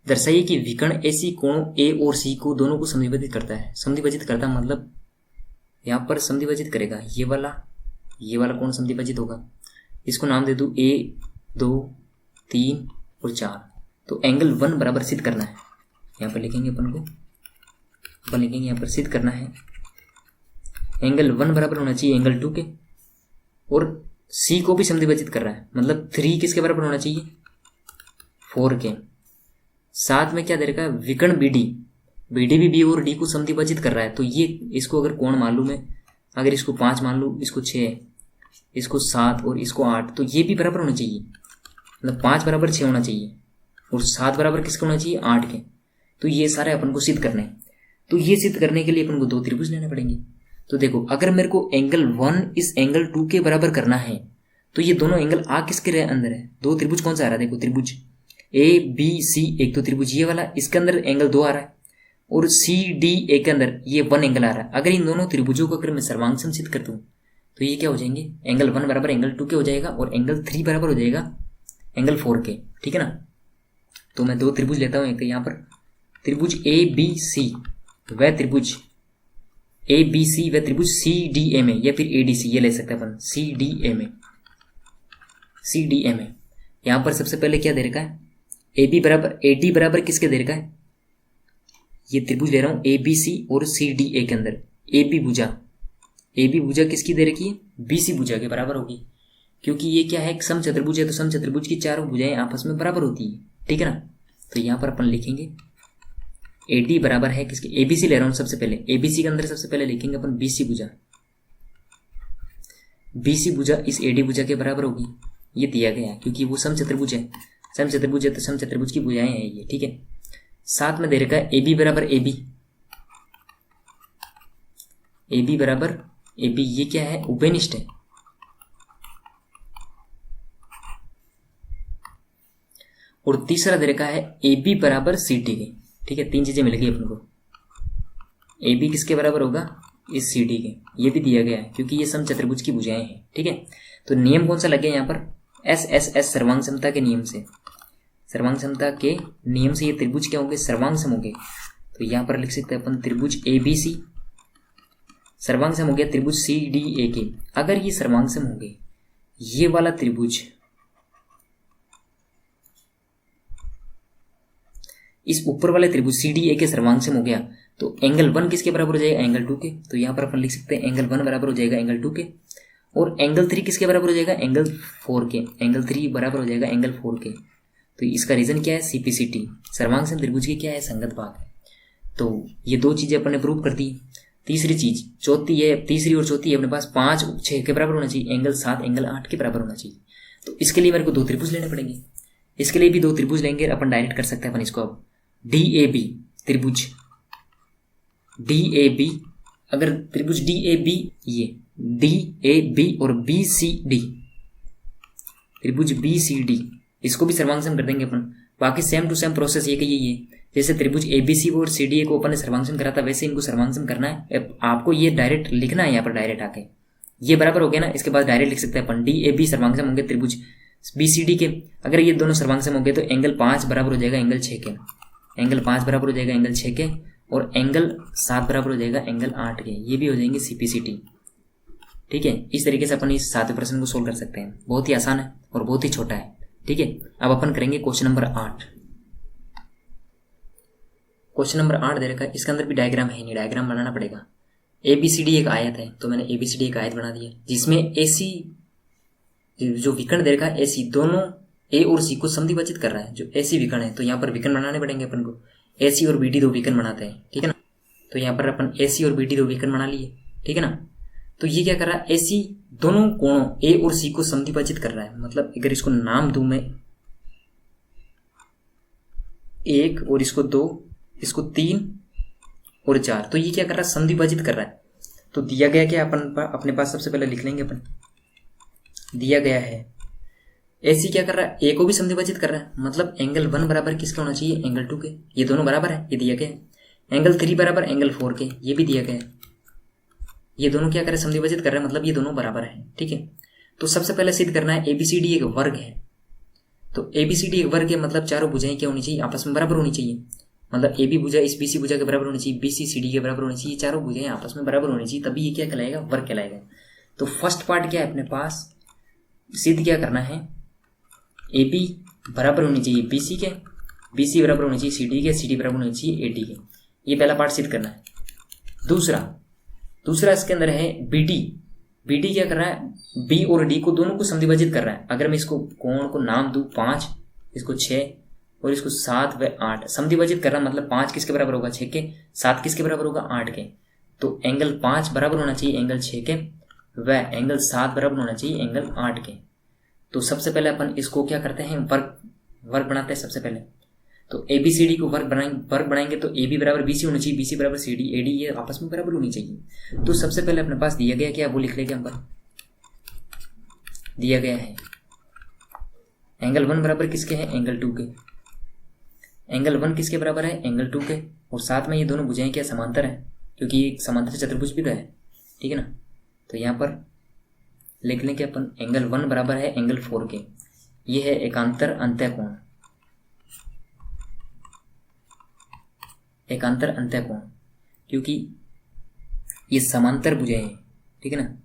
दर्शाइए कि विकर्ण ऐसी कोणों ए और सी को दोनों को समद्विभाजित करता है। समद्विभाजित करता मतलब यहाँ पर समद्विभाजित करेगा, ये वाला कोण समद्विभाजित होगा। इसको नाम दे दूँ 1 2 3 और 4। तो एंगल 1 बराबर सिद्ध करना है, यहाँ पर लिखेंगे अपन लिखेंगे यहाँ पर सिद्ध करना है एंगल 1 बराबर होना चाहिए एंगल 2 के, और सी को भी समद्विभाजित कर रहा है मतलब 3 किसके बराबर होना चाहिए, 4 के। साथ में क्या दे रखा है, विकर्ण बी डी भी बी और डी को समद्विभाजित कर रहा है। तो ये इसको अगर कोण मालूम है, अगर इसको 5 मान लूँ, इसको 6, इसको 7 और इसको 8, तो ये भी बराबर होना चाहिए, मतलब 5 बराबर 6 होना चाहिए और 7 बराबर किसका होना चाहिए, 8 के। तो ये सारे अपन को सिद्ध करने हैं। तो ये सिद्ध करने के लिए अपन को 2 त्रिभुज लेने पड़ेंगे। तो देखो अगर मेरे को एंगल 1 इस एंगल 2 के बराबर करना है तो ये दोनों एंगल आ किसके अंदर है, 2 त्रिभुज कौन सा आ रहा है, देखो त्रिभुज ए बी सी, एक तो त्रिभुज ये वाला, इसके अंदर एंगल 2 आ रहा है, और सी डी ए के अंदर ये 1 एंगल आ रहा है। अगर इन दोनों त्रिभुजों को अगर मैं सर्वांग सम सिद्ध कर दूं तो ये क्या हो जाएंगे, एंगल 1 बराबर एंगल 2 के हो जाएगा और एंगल 3 बराबर हो जाएगा एंगल 4 के, ठीक है ना। तो मैं 2 त्रिभुज लेता हूँ, एक यहाँ पर त्रिभुज ए बी सी व त्रिभुज ए बी सी व त्रिभुज सी डी ए में, या फिर ए डी सी, ये ले सकते हैं अपन सी डी ए में। यहाँ पर सबसे पहले क्या दे रखा है, ए बी बराबर ए डी बराबर किसके दे रखा है, ये त्रिभुज ले रहा हूँ ए बी सी और सी डी ए के अंदर ए बी भुजा किसकी दे रखी है, बी सी भुजा के बराबर होगी। क्योंकि ये क्या है, सम चतुर्भुज है, तो सम चतुर्भुज की चारों भुजाएं आपस में बराबर होती है, ठीक है ना। तो यहाँ पर अपन लिखेंगे AD बराबर है किसके, ABC ले रहा हूँ सबसे पहले, ABC के अंदर सबसे पहले लिखेंगे अपन BC भुजा। BC भुजा इस AD भुजा के बराबर होगी, ये दिया गया है क्योंकि वो सम चतुर्भुज है, सम चतुर्भुज है तो सम चतुर्भुज की भुजाएं हैं ये, ठीक है। साथ में दे रखा है AB बराबर AB, AB बराबर AB, ये क्या है, उभयनिष्ठ है। और तीसरा दे रखा है AB बराबर CD के, ठीक है। तीन चीजें मिल गई अपन को। AB किसके बराबर होगा, इस CD के, ये भी दिया गया है क्योंकि ये सम चतुर्भुज की भुजाएं हैं, ठीक है। तो नियम कौन सा लग गया यहाँ पर, SSS सर्वांग समता के नियम से, सर्वांग समता के नियम से ये त्रिभुज क्या होंगे, सर्वांग सम होंगे। तो यहाँ पर लिख सकते हैं अपन त्रिभुज ABC सर्वांग सम हो गया त्रिभुज CDA के। अगर ये सर्वांग सम होंगे, ये वाला त्रिभुज इस ऊपर वाले त्रिभुज CDA के सर्वांग सम हो गया, तो एंगल 1 किसके बराबर हो जाएगा, एंगल 2 के। तो यहाँ पर अपन लिख सकते हैं एंगल 1 बराबर हो जाएगा एंगल 2 के। और एंगल 3 किसके बराबर हो जाएगा, एंगल 4 के। एंगल 3 बराबर हो जाएगा एंगल 4 के। तो इसका रीजन क्या है, CPCT, सर्वांग सम त्रिभुज की क्या है, संगत भाग है। तो ये दो चीजें अपन ने प्रूव कर दी। तीसरी चीज, चौथी है, तीसरी और चौथी है अपने पास 5 6 के बराबर होना चाहिए, एंगल 7 एंगल 8 के बराबर होना चाहिए। तो इसके लिए मेरे को दो त्रिभुज लेने पड़ेंगे, इसके लिए भी दो त्रिभुज लेंगे, अपन डायरेक्ट कर सकते हैं अपन इसको। अब DAB त्रिभुज DAB, अगर त्रिभुज DAB, ये DAB और BCD त्रिभुज BCD, इसको भी सर्वांग सम कर देंगे अपन। बाकी सेम टू सेम प्रोसेस ये कि ये जैसे त्रिभुज ABC और CDA को अपन ने सर्वांग सम करा था, वैसे इनको सर्वांग सम करना है। आपको ये डायरेक्ट लिखना है यहाँ पर, डायरेक्ट आके ये बराबर हो गया ना, इसके बाद डायरेक्ट लिख सकते हैं अपन DAB सर्वांग सम होंगे त्रिभुज BCD के। अगर ये दोनों सर्वांग सम हो गए तो एंगल 5 बराबर हो जाएगा एंगल 6 के, एंगल 5 बराबर हो जाएगा एंगल 6 के, और एंगल 7 बराबर हो जाएगा एंगल 8 के। ये भी हो जाएंगे CPCT, ठीक है। इस तरीके से अपन इस 7वें प्रश्न को सोल्व कर सकते हैं। बहुत ही आसान है और बहुत ही छोटा है, ठीक है। अब अपन करेंगे क्वेश्चन नंबर 8। क्वेश्चन नंबर 8 दे रखा है, इसके अंदर भी डायग्राम है नहीं, डायग्राम बनाना पड़ेगा। ABCD एक आयत है, तो मैंने ABCD एक आयत बना दिया जिसमें AC जो विकर्ण दे रखा है AC, दोनों A और C को समद्विभाजित कर रहा है, जो AC विकर्ण है। तो यहाँ पर विकर्ण बनाने पड़ेंगे अपन को। AC और BD दो विकर्ण बनाते हैं, ठीक है ना। तो यहाँ पर अपन AC और BD दो विकर्ण बना लिए, ठीक है ना। तो ये क्या कर रहा है, AC दोनों कोणों A और C को समद्विभाजित कर रहा है। मतलब अगर इसको नाम दूं मैं 1 और इसको 2, इसको 3 और 4, तो ये क्या कर रहा है, समद्विभाजित कर रहा है। तो दिया गया क्या अपन अपने पास सबसे पहले लिख लेंगे अपन, दिया गया है AC क्या कर रहा है, A को भी समद्विभाजित कर रहा है। मतलब एंगल 1 बराबर किसका होना चाहिए, एंगल 2 के। ये दोनों बराबर है, ये दिया गया है। एंगल 3 बराबर एंगल 4 के, ये भी दिया गया है। ये दोनों क्या कर रहे हैं, समद्विभाजित कर रहे हैं, मतलब ये दोनों बराबर है, ठीक है। तो सबसे पहले सिद्ध करना है ABCD एक वर्ग है। तो ABCD एक वर्ग है, मतलब चारों भुजाएं क्या होनी चाहिए, आपस में बराबर होनी चाहिए। मतलब AB भुजा इस BC भुजा के बराबर होनी चाहिए, BC CD के बराबर होनी चाहिए, चारों भुजाएं आपस में बराबर होनी चाहिए, तभी ये क्या कहलाएगा, वर्ग कहलाएगा। तो फर्स्ट पार्ट क्या है अपने पास, सिद्ध क्या करना है, AB बराबर होनी चाहिए BC के, BC बराबर होनी चाहिए CD के, CD बराबर होनी चाहिए AD के। ये पहला पार्ट सिद्ध करना है। दूसरा इसके अंदर है BD क्या कर रहा है, B और D को दोनों को समद्विभाजित कर रहा है। अगर मैं इसको कोण को नाम दूं 5, इसको 6 और इसको 7 व 8, समद्विभाजित कर रहा है। मतलब 5 किसके बराबर होगा, 6 के, 7 किसके बराबर होगा, 8 के। तो एंगल 5 बराबर होना चाहिए एंगल 6 के, व एंगल 7 बराबर होना चाहिए एंगल 8 के। तो सबसे पहले अपन इसको क्या करते हैं, वर्ग बनाते हैं सबसे पहले। तो ABCD को वर्ग बनाएंगे तो AB बराबर BC होना चाहिए, BC बराबर CD, AD ये आपस में बराबर होनी चाहिए। तो सबसे पहले अपने पास दिया गया क्या, वो लिख लेंगे हम पर। दिया गया है एंगल 1 बराबर किसके है, एंगल 2 के। एंगल 1 किसके बराबर है, एंगल 2 के। और साथ में ये दोनों भुजाएं क्या, समांतर है, क्योंकि ये समांतर चतुर्भुज भी तो है, ठीक है ना। तो यहाँ पर लिख लेंगे अपन एंगल 1 बराबर है एंगल 4 के। ये है एकांतर अंतःकोण, एकांतर अंतःकोण, क्योंकि ये समांतर भुजाएं हैं, ठीक है ना।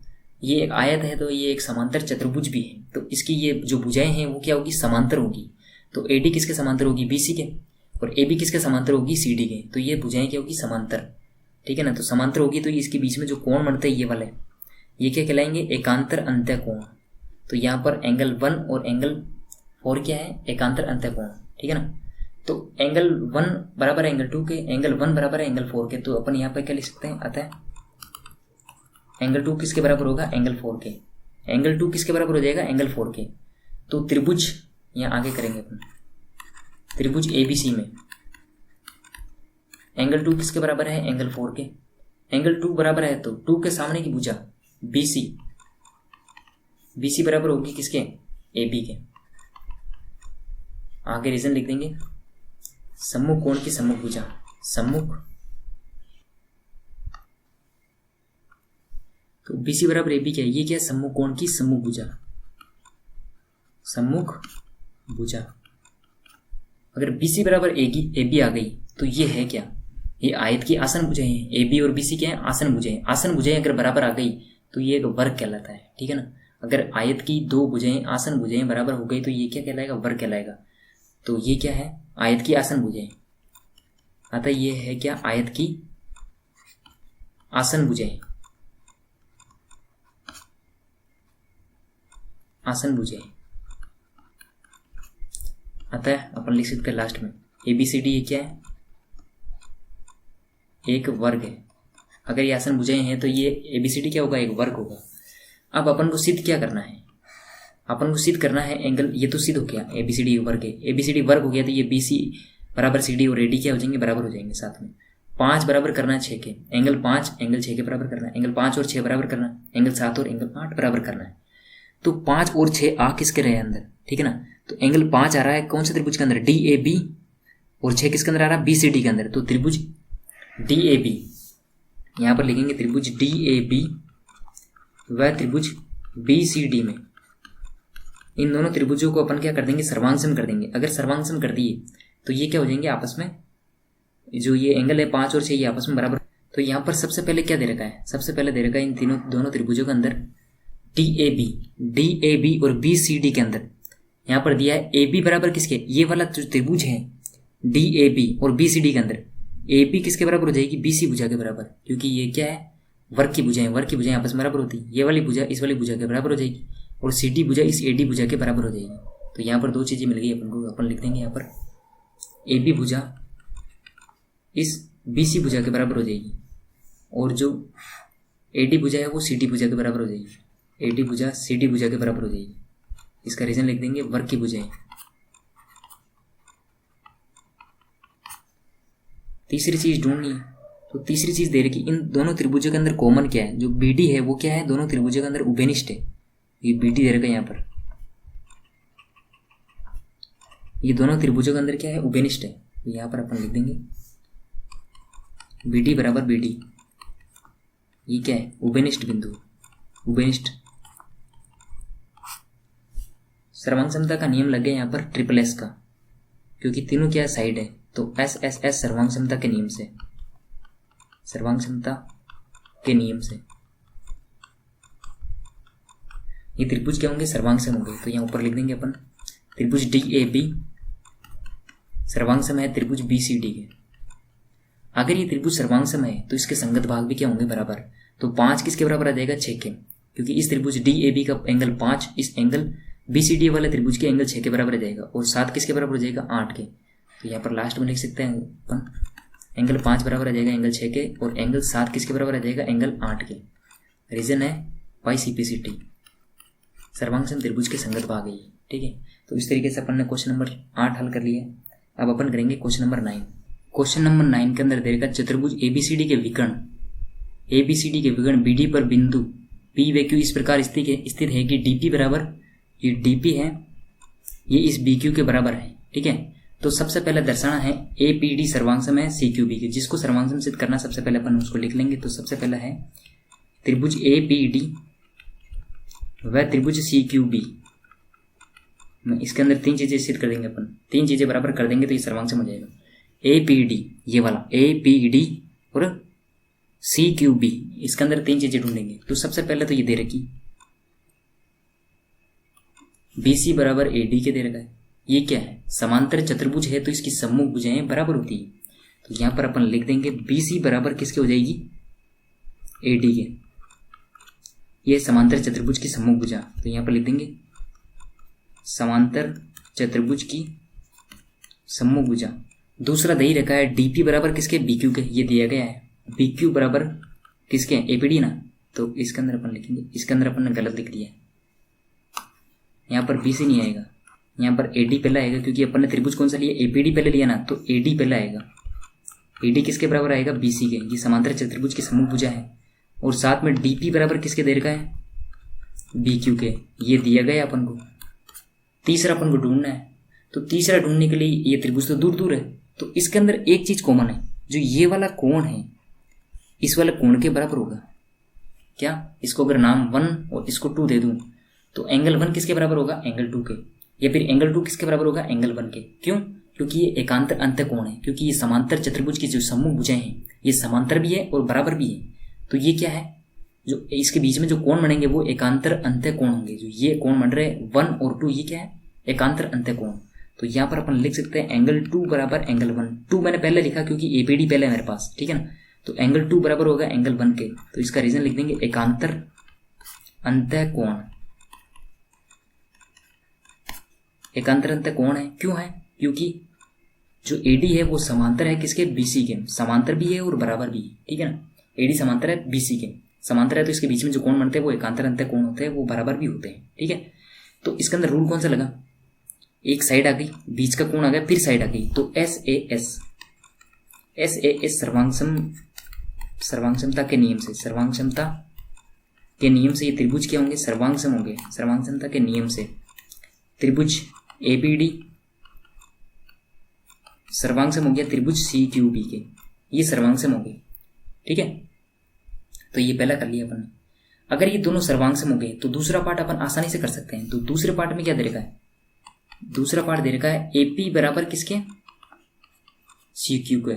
ये एक आयत है तो ये एक समांतर चतुर्भुज भी है, तो इसकी ये जो भुजाएं हैं वो क्या होगी, समांतर होगी। तो AD किसके समांतर होगी, BC के, और AB किसके समांतर होगी, CD के। तो ये भुजाएं क्या होगी, समांतर, ठीक है ना। तो समांतर होगी तो इसके बीच में जो कोण बनते हैं ये वाले, ये क्या कहलाएंगे, एकांतर अंतःकोण। तो यहाँ पर एंगल 1 और एंगल 4 क्या है, एकांतर अंतःकोण, ठीक है ना। तो एंगल 1 बराबर है एंगल 2 के, एंगल 1 बराबर है एंगल 4 के, तो अपन यहाँ पर क्या लिख सकते हैं, अतः एंगल 2 किसके बराबर होगा, एंगल 4 के। एंगल 2 किसके बराबर हो जाएगा, एंगल 4 के। तो त्रिभुज यहाँ आगे करेंगे अपन, त्रिभुज ABC में एंगल 2 किसके बराबर है, एंगल 4 के। एंगल 2 बराबर है तो 2 के सामने की भुजा BC बराबर होगी किसके, AB के। आगे रीजन लिख देंगे, सम्मुख कोण की सम्मुख भुजा, सम्मुख, तो BC बराबर AB क्या है, ये क्या है, सम्मुख कोण की सम्मुख भुजा, सम्मुख भुजा। अगर BC बराबर AB आ गई तो ये है क्या, ये आयत की आसन भुजाएं हैं। AB और BC क्या है, आसन भुजाएं। आसन भुजाएं अगर बराबर आ गई तो ये एक वर्ग कहलाता है, ठीक है ना। अगर आयत की दो भुजाएं आसन भुजाएं बराबर हो गई तो ये क्या कहलाएगा, वर्ग कहलाएगा। तो ये क्या है, आयत की आसन भुजाएं, अतः ये है क्या, आयत की आसन भुजाएं, आसन भुजाएं। अतः अपन लिख सकते हैं लास्ट में ABCD ये क्या है, एक वर्ग है। अगर ये आसन भुजाएं हैं तो ये ABCD क्या होगा, एक वर्ग होगा। अब अपन को सिद्ध क्या करना है, अपन को सिद्ध करना है एंगल, ये तो सिद्ध हो गया ABCD वर्ग है, ABCD वर्ग हो गया तो ये BC बराबर CD और AD क्या हो जाएंगे, बराबर हो जाएंगे साथ में। 5 बराबर करना है 6 के, एंगल 5 एंगल 6 के बराबर करना है, एंगल 5 और 6 बराबर करना है, एंगल 7 और एंगल 8 बराबर करना है। तो 5 और 6 आ किसके रहे अंदर, ठीक है ना। तो एंगल 5 आ रहा है कौन से त्रिभुज के अंदर, DAB, और 6 किसके अंदर आ रहा है, BCD के अंदर। तो त्रिभुज DAB यहाँ पर लिखेंगे, त्रिभुज DAB व त्रिभुज BCD में इन दोनों त्रिभुजों को अपन क्या कर देंगे, सर्वांगसम कर देंगे। अगर सर्वांगसम कर दिए तो ये क्या हो जाएंगे आपस में, जो ये एंगल है 5 और 6 ये आपस में बराबर। तो यहाँ पर सबसे पहले क्या दे रखा है, सबसे पहले दे रखा है इन दोनों त्रिभुजों के अंदर DAB और BCD के अंदर यहाँ पर दिया है AB बराबर किसके, ये वाला जो त्रिभुज है DAB और BCD के अंदर AB किसके बराबर हो जाएगी, BC भुजा के बराबर, क्योंकि ये क्या है, वर्ग की भुजाएं, वर्ग की भुजाएं आपस में बराबर होती है। ये वाली भुजा इस वाली भुजा के बराबर हो जाएगी और CD भुजा इस AD भुजा के बराबर हो जाएगी। तो यहाँ पर दो चीजें मिल गई अपन को, अपन लिख देंगे यहाँ पर AB भुजा इस BC भुजा के बराबर हो जाएगी और जो AD भुजा है वो CD भुजा के बराबर हो जाएगी, AD भुजा CD भुजा के बराबर हो जाएगी। इसका रीजन लिख देंगे, वर्ग की भुजाएं। तीसरी चीज ढूंढनी है, तो तीसरी चीज दे रखी, इन दोनों त्रिभुजों के अंदर कॉमन क्या है, जो BD है वो क्या है, दोनों त्रिभुजों के अंदर उभयनिष्ठ है। ये BD दे रखा है यहाँ पर, ये दोनों त्रिभुजों के अंदर क्या है, उभयनिष्ठ है। तो यहाँ पर अपन लिख देंगे BD बराबर BD, ये क्या है, उभयनिष्ठ बिंदु, उभयनिष्ठ। सर्वांगसमता का नियम लग गया यहाँ पर SSS का, क्योंकि तीनों क्या साइड है, तो SSS सर्वांगसमता के नियम से, सर्वांगसमता के नियम से ये त्रिभुज क्या होंगे, सर्वांगसम होंगे। तो यहाँ ऊपर लिख देंगे अपन त्रिभुज DAB सर्वांगसम है त्रिभुज BCD के। अगर ये त्रिभुज सर्वांगसम है तो इसके संगत भाग भी क्या होंगे, बराबर। तो 5 किसके बराबर आ जाएगा, 6 के, क्योंकि इस त्रिभुज DAB का एंगल 5 इस एंगल BCD वाले त्रिभुज के एंगल 6 के बराबर आ जाएगा और 7 किसके बराबर हो जाएगा, 8 के। तो यहाँ पर लास्ट में लिख सकते हैं अपन एंगल 5 बराबर आ जाएगा एंगल 6 के और एंगल 7 किसके बराबर आ जाएगा, एंगल 8 के। रीजन है YCPCT, सर्वांगसम त्रिभुज के संगत भाग है, ठीक है। तो इस तरीके से अपन ने क्वेश्चन नंबर 8 हल कर लिया। अब अपन करेंगे क्वेश्चन नंबर 9। क्वेश्चन नंबर 9 के अंदर देगा चतुर्भुज ABCD के विकर्ण, ABCD के विकर्ण BD पर बिंदु P व Q इस प्रकार स्थित है कि DP बराबर, ये DP है ये इस BQ के बराबर है, ठीक है। तो सबसे पहले दर्शाना है APD सर्वांगसम है CQB के, जिसको सर्वांगसम सिद्ध करना सबसे पहले अपन उसको लिख लेंगे। तो सबसे पहला है त्रिभुज APD व त्रिभुज CQB, इसके अंदर 3 चीजें सिद्ध कर देंगे अपन, 3 चीजें बराबर कर देंगे तो ये सर्वांगसम हो जाएगा। APD ये वाला APD और CQB, इसके अंदर 3 चीजें ढूंढेंगे। तो सबसे पहले तो ये दे रखी BC बराबर AD के दे रखा है, ये क्या है, समांतर चतुर्भुज है तो इसकी सम्मुख भुजाएं बराबर होती है। तो यहाँ पर अपन लिख देंगे BC बराबर किसके हो जाएगी, AD के। ये समांतर चतुर्भुज की सम्मुख भुजा, तो यहाँ पर लिख देंगे समांतर चतुर्भुज की सम्मुख भुजा। दूसरा दे ही रखा है डीपी बराबर किसके, बीक्यू के, ये दिया गया है बीक्यू बराबर किसके, एपीडी ना, तो इसके अंदर अपन लिखेंगे, इसके अंदर अपन ने गलत लिख दिया है, यहाँ पर बीसी नहीं आएगा, यहाँ पर एडी पहला आएगा, क्योंकि अपन ने त्रिभुज कौन सा लिया, एपीडी पहले लिया ना, तो एडी पहला आएगा। एडी किसके बराबर आएगा, बीसी के, ये समांतर चतुर्भुज की सम्मुख भुजा है। और साथ में डीपी बराबर किसके दे रखा है, बीक्यू के, ये दिया गया अपन को। तीसरा अपन को ढूंढना है, तो तीसरा ढूंढने के लिए ये त्रिभुज तो दूर दूर है, तो इसके अंदर एक चीज कॉमन है, जो ये वाला कोण है इस वाले कोण के बराबर होगा। क्या, इसको अगर नाम 1 और इसको 2 दे दूं, तो एंगल 1 किसके बराबर होगा, एंगल 2 के, या फिर एंगल 2 किसके बराबर होगा, एंगल 1 के। क्यों, क्योंकि ये एकांतर अंतःकोण है, क्योंकि ये समांतर चतुर्भुज की जो सम्मुख भुजाएं हैं ये समांतर भी है और बराबर भी है। तो ये क्या है, जो इसके बीच में जो कोण बनेंगे वो एकांतर अंतःकोण होंगे। जो ये कोण बन रहे 1 और 2, ये क्या है, एकांतर अंतःकोण। तो यहाँ पर अपन लिख सकते हैं एंगल 2 बराबर एंगल 1। 2 मैंने पहले लिखा क्योंकि एपीडी पहले है मेरे पास, ठीक है ना, तो एंगल 2 बराबर होगा एंगल 1 के, तो इसका रीजन लिख देंगे एकांतर अंतःकोण। एकांतर अंतःकोण है, क्यों है, क्योंकि जो एडी है वो समांतर है किसके, बीसी के, समांतर भी है और बराबर भी है, ठीक है ना। एडी समांतर है बीसी के, समांतर है तो इसके बीच में जो कोण बनते हैं वो एकांतर अंतःकोण होते हैं, वो बराबर भी होते हैं, ठीक है। तो इसके अंदर रूल कौन सा लगा, एक साइड आ गई, बीच का कोण आ गया, फिर साइड आ गई, तो एस ए एस सर्वांगसमता के नियम से, सर्वांगसमता के नियम से ये त्रिभुज क्या होंगे, सर्वांगसम होंगे। सर्वांगसमता के नियम से त्रिभुज एबीडी सर्वांगसम हो गया त्रिभुज सी क्यू बी के, ये सर्वांगसम हो गए, ठीक है। तो ये पहला कर लिया अपन ने। अगर ये दोनों सर्वांगसम हो गए तो दूसरा पार्ट अपन आसानी से कर सकते हैं। तो दूसरे पार्ट में क्या दे रखा है, दूसरा पार्ट दे रखा है एपी बराबर किसके, सी क्यू के,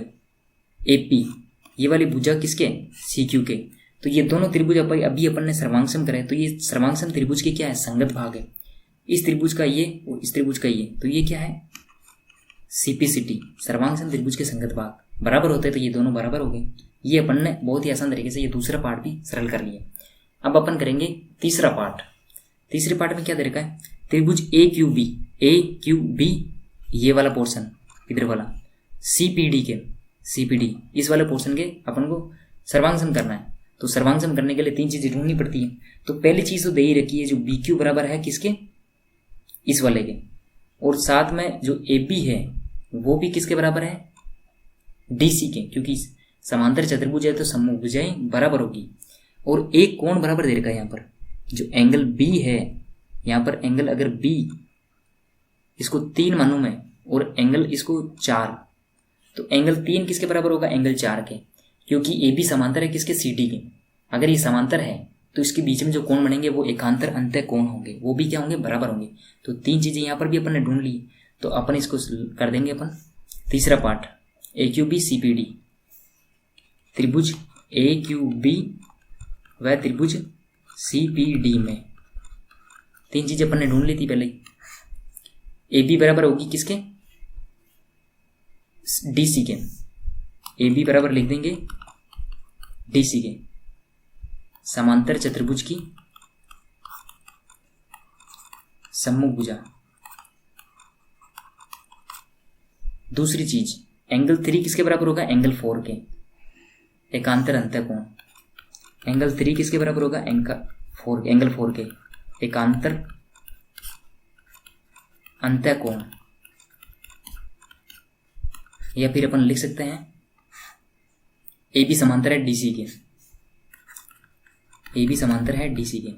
एपी ये वाली भुजा किसके, सी क्यू के। तो ये दोनों त्रिभुज अभी अपन ने सर्वांगसम करे, तो ये सर्वांगसम त्रिभुज के क्या है, संगत भाग है। इस त्रिभुज का ये और इस त्रिभुज का ये, तो ये क्या है, सीपीसीटी, सर्वांगसम त्रिभुज के संगत भाग बराबर होते हैं, तो ये दोनों बराबर हो गए। ये अपन ने बहुत ही आसान तरीके से ये दूसरा पार्ट भी सरल कर लिया। अब अपन करेंगे तीसरा पार्ट। तीसरे पार्ट में क्या दे रखा है, त्रिभुज ए क्यू बी ये वाला पोर्शन इधर वाला, सीपीडी के, सीपीडी इस वाले पोर्शन के अपन को सर्वांगसम करना है। तो सर्वांगसम करने के लिए 3 चीजें ढूंढनी पड़ती है। तो पहली चीज तो दे ही रखी है, जो बी क्यू बराबर है किसके, इस वाले के, और साथ में जो ए बी है वो भी किसके बराबर है, डीसी के, क्योंकि समांतर चतुर्भुज है तो सम्मुख भुजाएं बराबर होगी। और एक कोण बराबर दे रखा है यहाँ पर, जो एंगल बी है, यहाँ पर एंगल अगर बी इसको 3 मानूं मैं और एंगल इसको 4, तो एंगल 3 किसके बराबर होगा, एंगल 4 के, क्योंकि ए बी समांतर है किसके, सी डी के। अगर ये समांतर है तो इसके बीच में जो कोण बनेंगे वो एकांतर अंतःकोण होंगे, वो भी क्या होंगे, बराबर होंगे। तो 3 चीजें यहाँ पर भी अपन ने ढूंढ ली। तो अपन इसको कर देंगे अपन तीसरा part, A Q B C P D, त्रिभुज ए क्यू बी व त्रिभुज सी पी डी में 3 चीजें अपन ने ढूंढ ली थी पहले ही। ए बी बराबर होगी किसके, डी सी के, ए बी बराबर लिख देंगे डी सी के, समांतर चतुर्भुज की सम्मुख भुजा। दूसरी चीज एंगल 3 किसके बराबर होगा, एंगल 4 के, एकांतर अंतःकोण। एंगल 3 किसके बराबर होगा, एंगल 4 के, एकांतर अंतःकोण। या फिर अपन लिख सकते हैं ए बी समांतर है डीसी के, ए बी समांतर है डीसी के,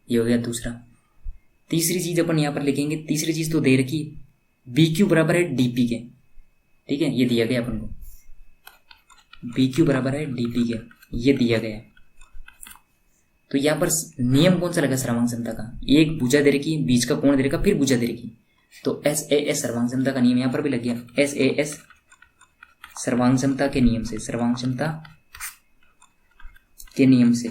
ये हो गया दूसरा। तीसरी चीज अपन यहां पर लिखेंगे, तीसरी चीज तो दे रखी बी क्यू बराबर है डीपी के, ठीक है, ये दिया गया अपन को, बी क्यू बराबर है डीपी के, ये दिया गया। तो यहाँ पर नियम कौन सा लगा सर्वांगसमता का, एक भुजा दे रखी, बीच का कोण दे रखा, फिर भुजा दे रखी, तो एस ए एस सर्वांगसमता का नियम यहाँ पर भी लग गया। एस ए एस सर्वांगसमता के नियम से, सर्वांगसमता के नियम से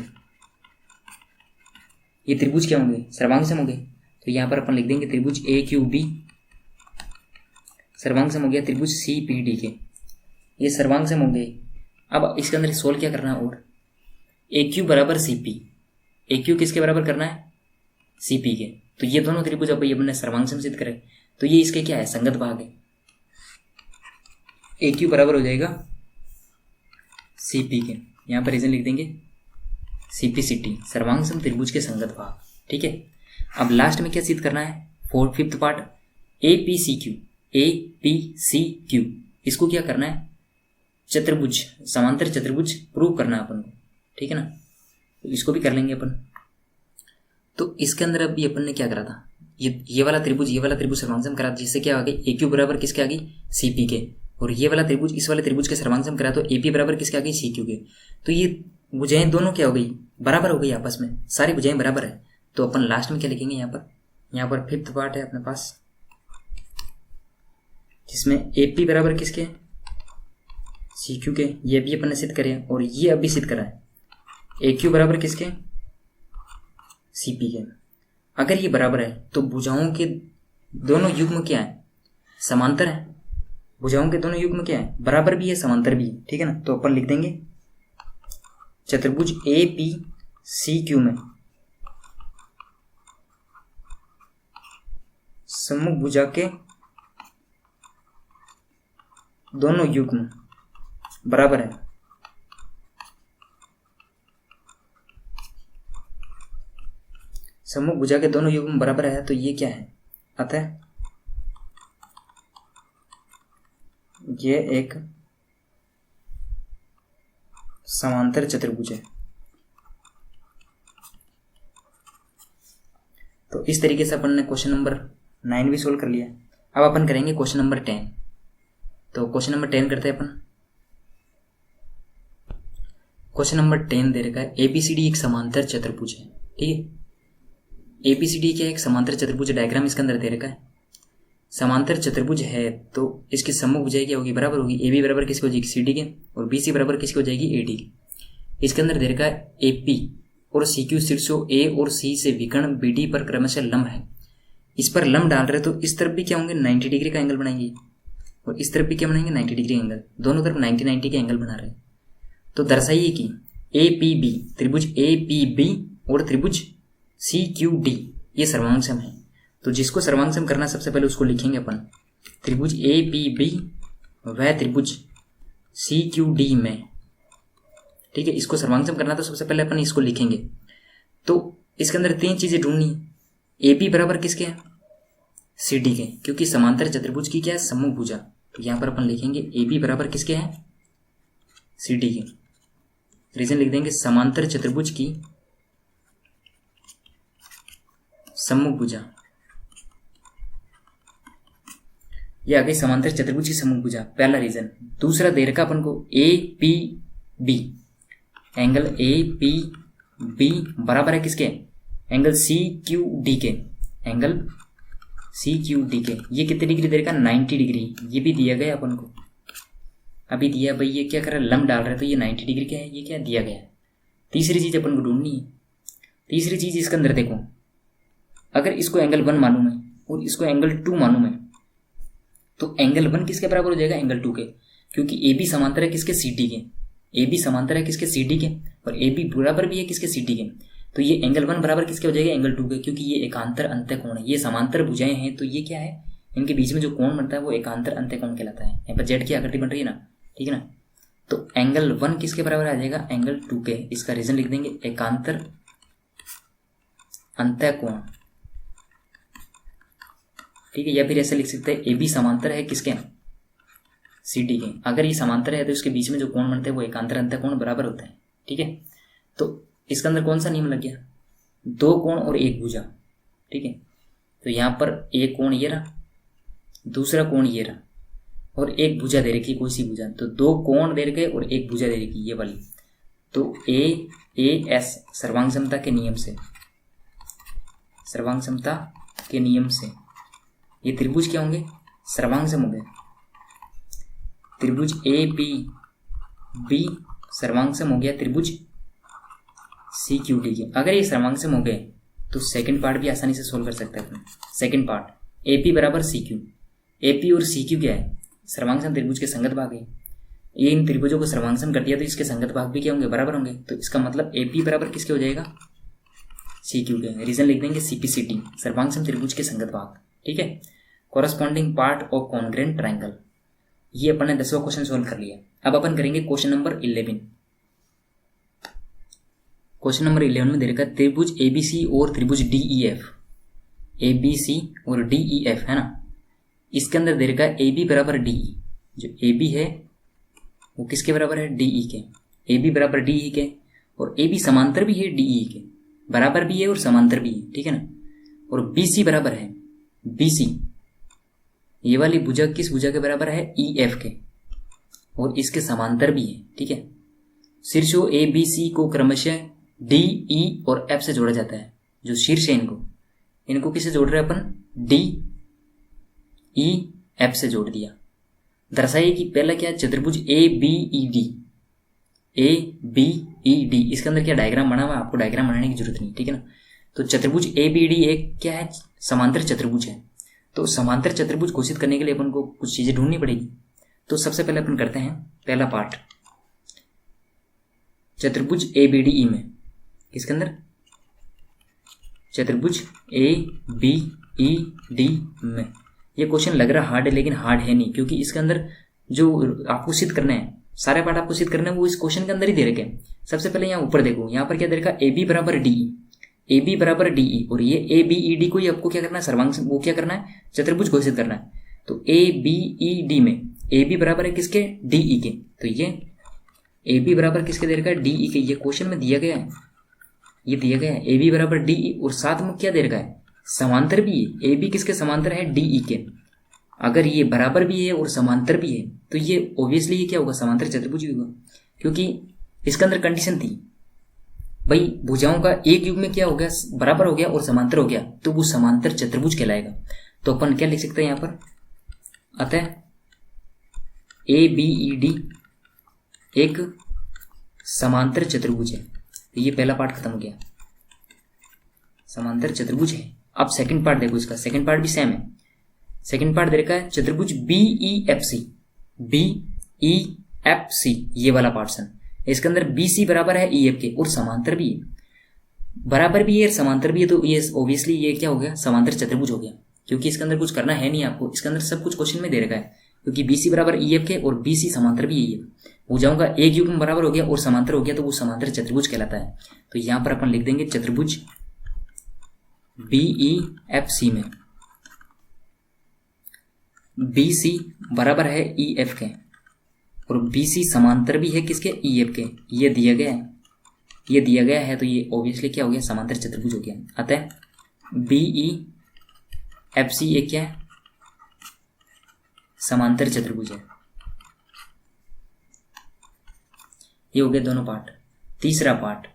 ये त्रिभुज क्या होंगे, सर्वांगसम होंगे। तो यहाँ पर अपन लिख देंगे त्रिभुज ए क्यू बी सर्वांगसम हो गया त्रिभुज सी पी डी के, ये सर्वांगसम होंगे। अब इसके अंदर सोल्व क्या करना है, और ए क्यू बराबर सी पी, ए क्यू किसके बराबर करना है, सी पी के। तो ये दोनों त्रिभुज अब अपने सर्वांग सिद्ध करे, तो ये इसके क्या है, संगत भाग है। ए क्यू बराबर हो जाएगा सी पी के, यहाँ पर रीजन लिख देंगे सी पी सी टी, सर्वांग त्रिभुज के संगत भाग। ठीक है, अब लास्ट में क्या सिद्ध करना है, fifth part A P C Q, A P C Q, इसको क्या करना है, चतुर्भुज, समांतर चतुर्भुज प्रूव करना है अपन को। ठीक है ना, तो इसको भी कर लेंगे अपन। तो इसके अंदर अभी अपन ने क्या करा था, ये वाला त्रिभुज सर्वांग करा, जिससे क्या आ गई, ए क्यू बराबर किसके आ गई, सी पी के, और ये वाला त्रिभुज इस वाले त्रिभुज के सर्वांग करा तो ए पी बराबर किसके आ गई, सी क्यू के। तो ये भुजाएं दोनों क्या हो गई, बराबर हो गई आपस में, सारी भुजाएं बराबर है। तो अपन लास्ट में क्या लिखेंगे, यहाँ पर फिफ्थ पार्ट है अपने पास, जिसमें ए पी बराबर किसके, सी क्यू के, ये भी अपन ने सिद्ध करे और ये अभी सिद्ध करा है, ए क्यू बराबर किसके, सी पी के। अगर ये बराबर है तो भुजाओं के दोनों युग्म क्या है, समांतर है। भुजाओं के दोनों युग्म क्या है, बराबर भी है समांतर भी है। ठीक है ना, तो अपन लिख देंगे चतुर्भुज ए पी सी क्यू में सम्मुख भुजा के दोनों युग्म बराबर है। सम्मुख भुजा के दोनों युग्म बराबर है, तो ये क्या है, अतः ये एक समांतर चतुर्भुज है। तो इस तरीके से अपन ने क्वेश्चन नंबर 9 भी सोल्व कर लिया। अब अपन करेंगे क्वेश्चन नंबर 10। तो क्वेश्चन नंबर 10 करते हैं अपन। क्वेश्चन नंबर 10 दे रखा है एबीसीडी एक समांतर चतुर्भुज है। ठीक है, एबीसीडी क्या है, एक समांतर चतुर्भुज, डायग्राम इसके अंदर दे रखा है। समांतर चतुर्भुज है तो इसकी सम्मुख भुजाएं क्या होगी, बराबर होगी। ए बी बराबर किसकी हो जाएगी, सी डी के, और बी सी बराबर किसकी हो जाएगी, ए डी की। इसके अंदर दे रखा है ए पी और सी क्यू शीर्षों ए और सी से विकर्ण बी डी पर क्रमशः लंब है। इस पर लंब डाल रहे तो इस तरफ भी क्या होंगे, 90 डिग्री का एंगल बनाएंगे, और इस तरफ भी क्या बनाएंगे, 90 डिग्री एंगल। दोनों तरफ 90 के एंगल बना रहे हैं। तो दर्शाइए कि ए पी बी, त्रिभुज ए पी बी और त्रिभुज सी क्यू डी ये सर्वांगसम है। तो जिसको सर्वांगसम करना सबसे पहले उसको लिखेंगे अपन, त्रिभुज ए पी बी वह त्रिभुज सी क्यू डी में। ठीक है, इसको सर्वांगसम करना तो सबसे पहले अपन इसको लिखेंगे। तो इसके अंदर 3 चीजें ढूंढनी। ए पी बराबर किसके है, सी डी के, क्योंकि समांतर चतुर्भुज की क्या है, सम्मुख भुजा। तो यहां पर अपन लिखेंगे ए बी बराबर किसके है, सी डी के। रीजन लिख देंगे समांतर चतुर्भुज की सम्मुख भुजा। ये आ गई समांतर चतुर्भुज की सम्मुख भुजा, पहला रीजन। दूसरा दे रखा अपन को A P B, angle A P B बराबर है किसके, एंगल सी क्यू डी के, एंगल सी क्यू डी के। ये कितने डिग्री दे रखा, 90 डिग्री। ये भी दिया गया अपन को, अभी दिया भाई। ये क्या कर रहा है, लंब डाल रहा है, तो ये 90 डिग्री क्या है, ये क्या दिया गया है। तीसरी चीज अपन को ढूंढनी है। तीसरी चीज इसके अंदर देखो, अगर इसको एंगल 1 मालूम है और इसको एंगल 2 मालूम है, तो एंगल 1 किसके बराबर हो जाएगा, एंगल 2 के, क्योंकि ए बी समांतर है किसके, सी डी के। ए बी समांतर है किसके, सी डी के, और ए बी बराबर भी है किसके, सी डी के। तो ये एंगल 1 बराबर किसके हो जाएगा, एंगल 2 के, क्योंकि ये एकांतर अंत्यकोण है। ये समांतर भुजाएं हैं, तो ये क्या है, इनके बीच में जो कोण बनता है वो एकांतर अंत्यकोण कहलाता है। यहाँ पर जेड की आकृति बन रही है ना, ठीक है ना। तो एंगल 1 किसके बराबर आ जाएगा, एंगल 2 के। इसका रीजन लिख देंगे एकांतर अंत्यकोण। ठीक है, या फिर ऐसे लिख सकते हैं ए बी समांतर है किसके, सी डी के। अगर ये समांतर है तो इसके बीच में जो कोण बनते हैं वो एकांतर अंत्यकोण बराबर होता है। ठीक है, तो इसके अंदर कौन सा नियम लग गया, 2 कोण और 1 भुजा। ठीक है, तो यहाँ पर एक कोण ये रहा, दूसरा कोण ये रहा, और एक भुजा दे रखी, कोई सी भुजा। तो 2 कोण दे रखे और 1 भुजा दे रखी, ये वाली। तो ए एस सर्वांग समता के नियम से, सर्वांग समता के नियम से ये त्रिभुज क्या होंगे, सर्वांगसम होंगे। त्रिभुज ए पी बी सर्वांगसम हो गया त्रिभुज सी क्यू डी के। अगर ये सर्वांगसम हो गए तो सेकंड पार्ट भी आसानी से सोल्व कर सकते हैं अपने। सेकंड पार्ट ए पी बराबर सी क्यू, ए पी और सी क्यू क्या है, सर्वांगसम त्रिभुज के संगत भाग है। ये इन त्रिभुजों को सर्वांगसम कर दिया तो इसके संगत भाग भी क्या होंगे, बराबर होंगे। तो इसका मतलब ए पी बराबर किसके हो जाएगा, CQ के, रीजन लिख देंगे CPCT, सर्वांग सम त्रिभुज के संगत भाग, ठीक है। Corresponding part of congruent triangle, ये अपन ने 10वां क्वेश्चन सोल्व कर लिया। अब अपन करेंगे क्वेश्चन नंबर 11। क्वेश्चन नंबर 11 में दे रखा है त्रिभुज ABC और त्रिभुज DEF, ABC और DEF है ना। इसके अंदर दे रखा है AB बराबर DE, जो AB है वो किसके बराबर है, DE के। AB बराबर DE के, और AB समांतर भी है DE के, बराबर भी है और समांतर भी है, ठीक है ना। और BC बराबर है, BC ये वाली भुजा किस भुजा के बराबर है, EF के, और इसके समांतर भी है, ठीक है। शीर्षों ABC को क्रमशः D, E और F से जोड़ा जाता है। जो शीर्ष है इनको किससे जोड़ रहे हैं अपन, D, E, F से जोड़ दिया। दर्शाइए कि पहला क्या, चतुर्भुज ABED, ABED, इसके अंदर क्या डायग्राम बना हुआ है, आपको डायग्राम बनाने की जरूरत नहीं, ठीक है ना। तो चतुर्भुज ABED एक क्या है, समांतर चतुर्भुज है। तो समांतर चतुर्भुज घोषित करने के लिए अपन को कुछ चीजें ढूंढनी पड़ेगी। तो सबसे पहले अपन करते हैं पहला पार्ट, चतुर्भुज ABDE में, किसके अंदर, चतुर्भुज ABED में। ये क्वेश्चन लग रहा हार्ड है, लेकिन हार्ड है नहीं, क्योंकि इसके अंदर जो आपको सिद्ध करना है, सारे पार्ट आपको सिद्ध करना है, वो इस क्वेश्चन के अंदर ही दे रखे हैं। सबसे पहले यहाँ ऊपर देखो, यहाँ पर क्या दे रखा, AB बराबर DE, AB बराबर DE, और ये ABED को ही आपको क्या करना है, सर्वांग वो क्या करना है, चतुर्भुज घोषित करना है। तो ABED में AB बराबर है किसके, DE के, तो ये AB बराबर किसके दे रखा है, DE के। ये क्वेश्चन में दिया गया है, ये दिया गया है AB बराबर DE, और साथ में क्या दे रखा है, समांतर भी है। AB किसके समांतर है, DE के। अगर ये बराबर भी है और समांतर भी है तो ये ऑब्वियसली ये क्या होगा, समांतर चतुर्भुज होगा, क्योंकि इसके अंदर कंडीशन थी भाई भुजाओं का एक युग में क्या हो गया, बराबर हो गया और समांतर हो गया, तो वो समांतर चतुर्भुज कहलाएगा। तो अपन क्या लिख सकते हैं यहाँ पर, अतः ABED एक समांतर चतुर्भुज है। तो ये पहला पार्ट खत्म हो गया, समांतर चतुर्भुज है। अब सेकंड पार्ट देखो, इसका सेकंड पार्ट भी सेम है। सेकंड पार्ट दे रखा है चतुर्भुज BEFC, BEFC ये वाला पार्टसन, इसके अंदर BC बराबर है EF के, और समांतर भी है, बराबर भी है और समांतर भी है। तो ये ऑब्वियसली ये क्या हो गया, समांतर चतुर्भुज हो गया, क्योंकि इसके अंदर कुछ करना है नहीं आपको, इसके अंदर सब कुछ क्वेश्चन में दे रखा है, क्योंकि BC बराबर EF के और BC समांतर भी है। भुजाओं का एक युग में बराबर हो गया और समांतर हो गया, तो वो समांतर चतुर्भुज कहलाता है। तो यहाँ पर अपन लिख देंगे चतुर्भुज BEFC में BC बराबर है EF के, और BC समांतर भी है किसके, EF के। ये दिया गया है, ये दिया गया है, तो ये ऑब्वियसली क्या हो गया, समांतर चतुर्भुज हो गया। अतः BEFC एक क्या है, समांतर चतुर्भुज है। ये हो गए दोनों पार्ट। तीसरा पार्ट,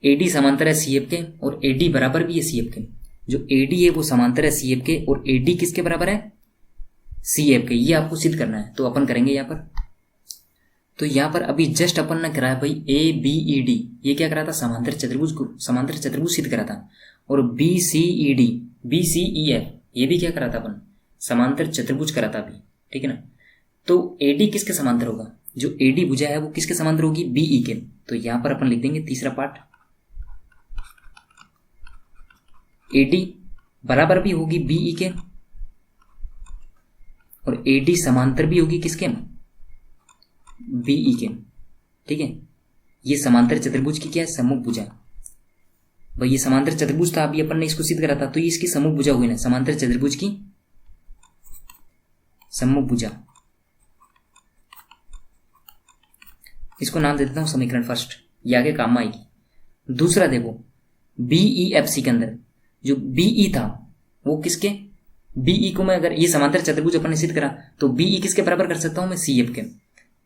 AD समांतर है CF के और AD बराबर भी है CF के। जो AD है वो समांतर है CF के, और AD किसके बराबर है, CF के। ये आपको सिद्ध करना है, तो अपन करेंगे यहाँ पर। तो यहाँ पर अभी जस्ट अपन ने कराया भाई ABED, ये क्या करा था, समांतर चतुर्भुज सिद्ध करा था। और BCED, BCEF ये भी क्या करा था अपन, समांतर चतुर्भुज करा था अभी, ठीक है ना। तो AD किसके समांतर होगा, जो AD भुजा है वो किसके समांतर होगी, BE के। तो यहाँ पर अपन लिख देंगे तीसरा पार्ट, AD बराबर भी होगी BE के, और AD समांतर भी होगी किसके, BE के, ठीक है। ये समांतर चतुर्भुज की क्या है, सम्मुख भुजा। भाई ये समांतर चतुर्भुज था, अभी अपन ने इसको सिद्ध करा था, तो ये इसकी सम्मुख भुजा हुई ना, समांतर चतुर्भुज की सम्मुख भुजा। इसको नाम दे देता हूं समीकरण फर्स्ट, ये आगे काम आएगी। दूसरा देखो BEFC के अंदर जो BE था वो किसके, BE को मैं अगर ये समांतर चतुर्भुज अपन ने सिद्ध करा, तो BE किसके बराबर कर सकता हूं मैं, CF के।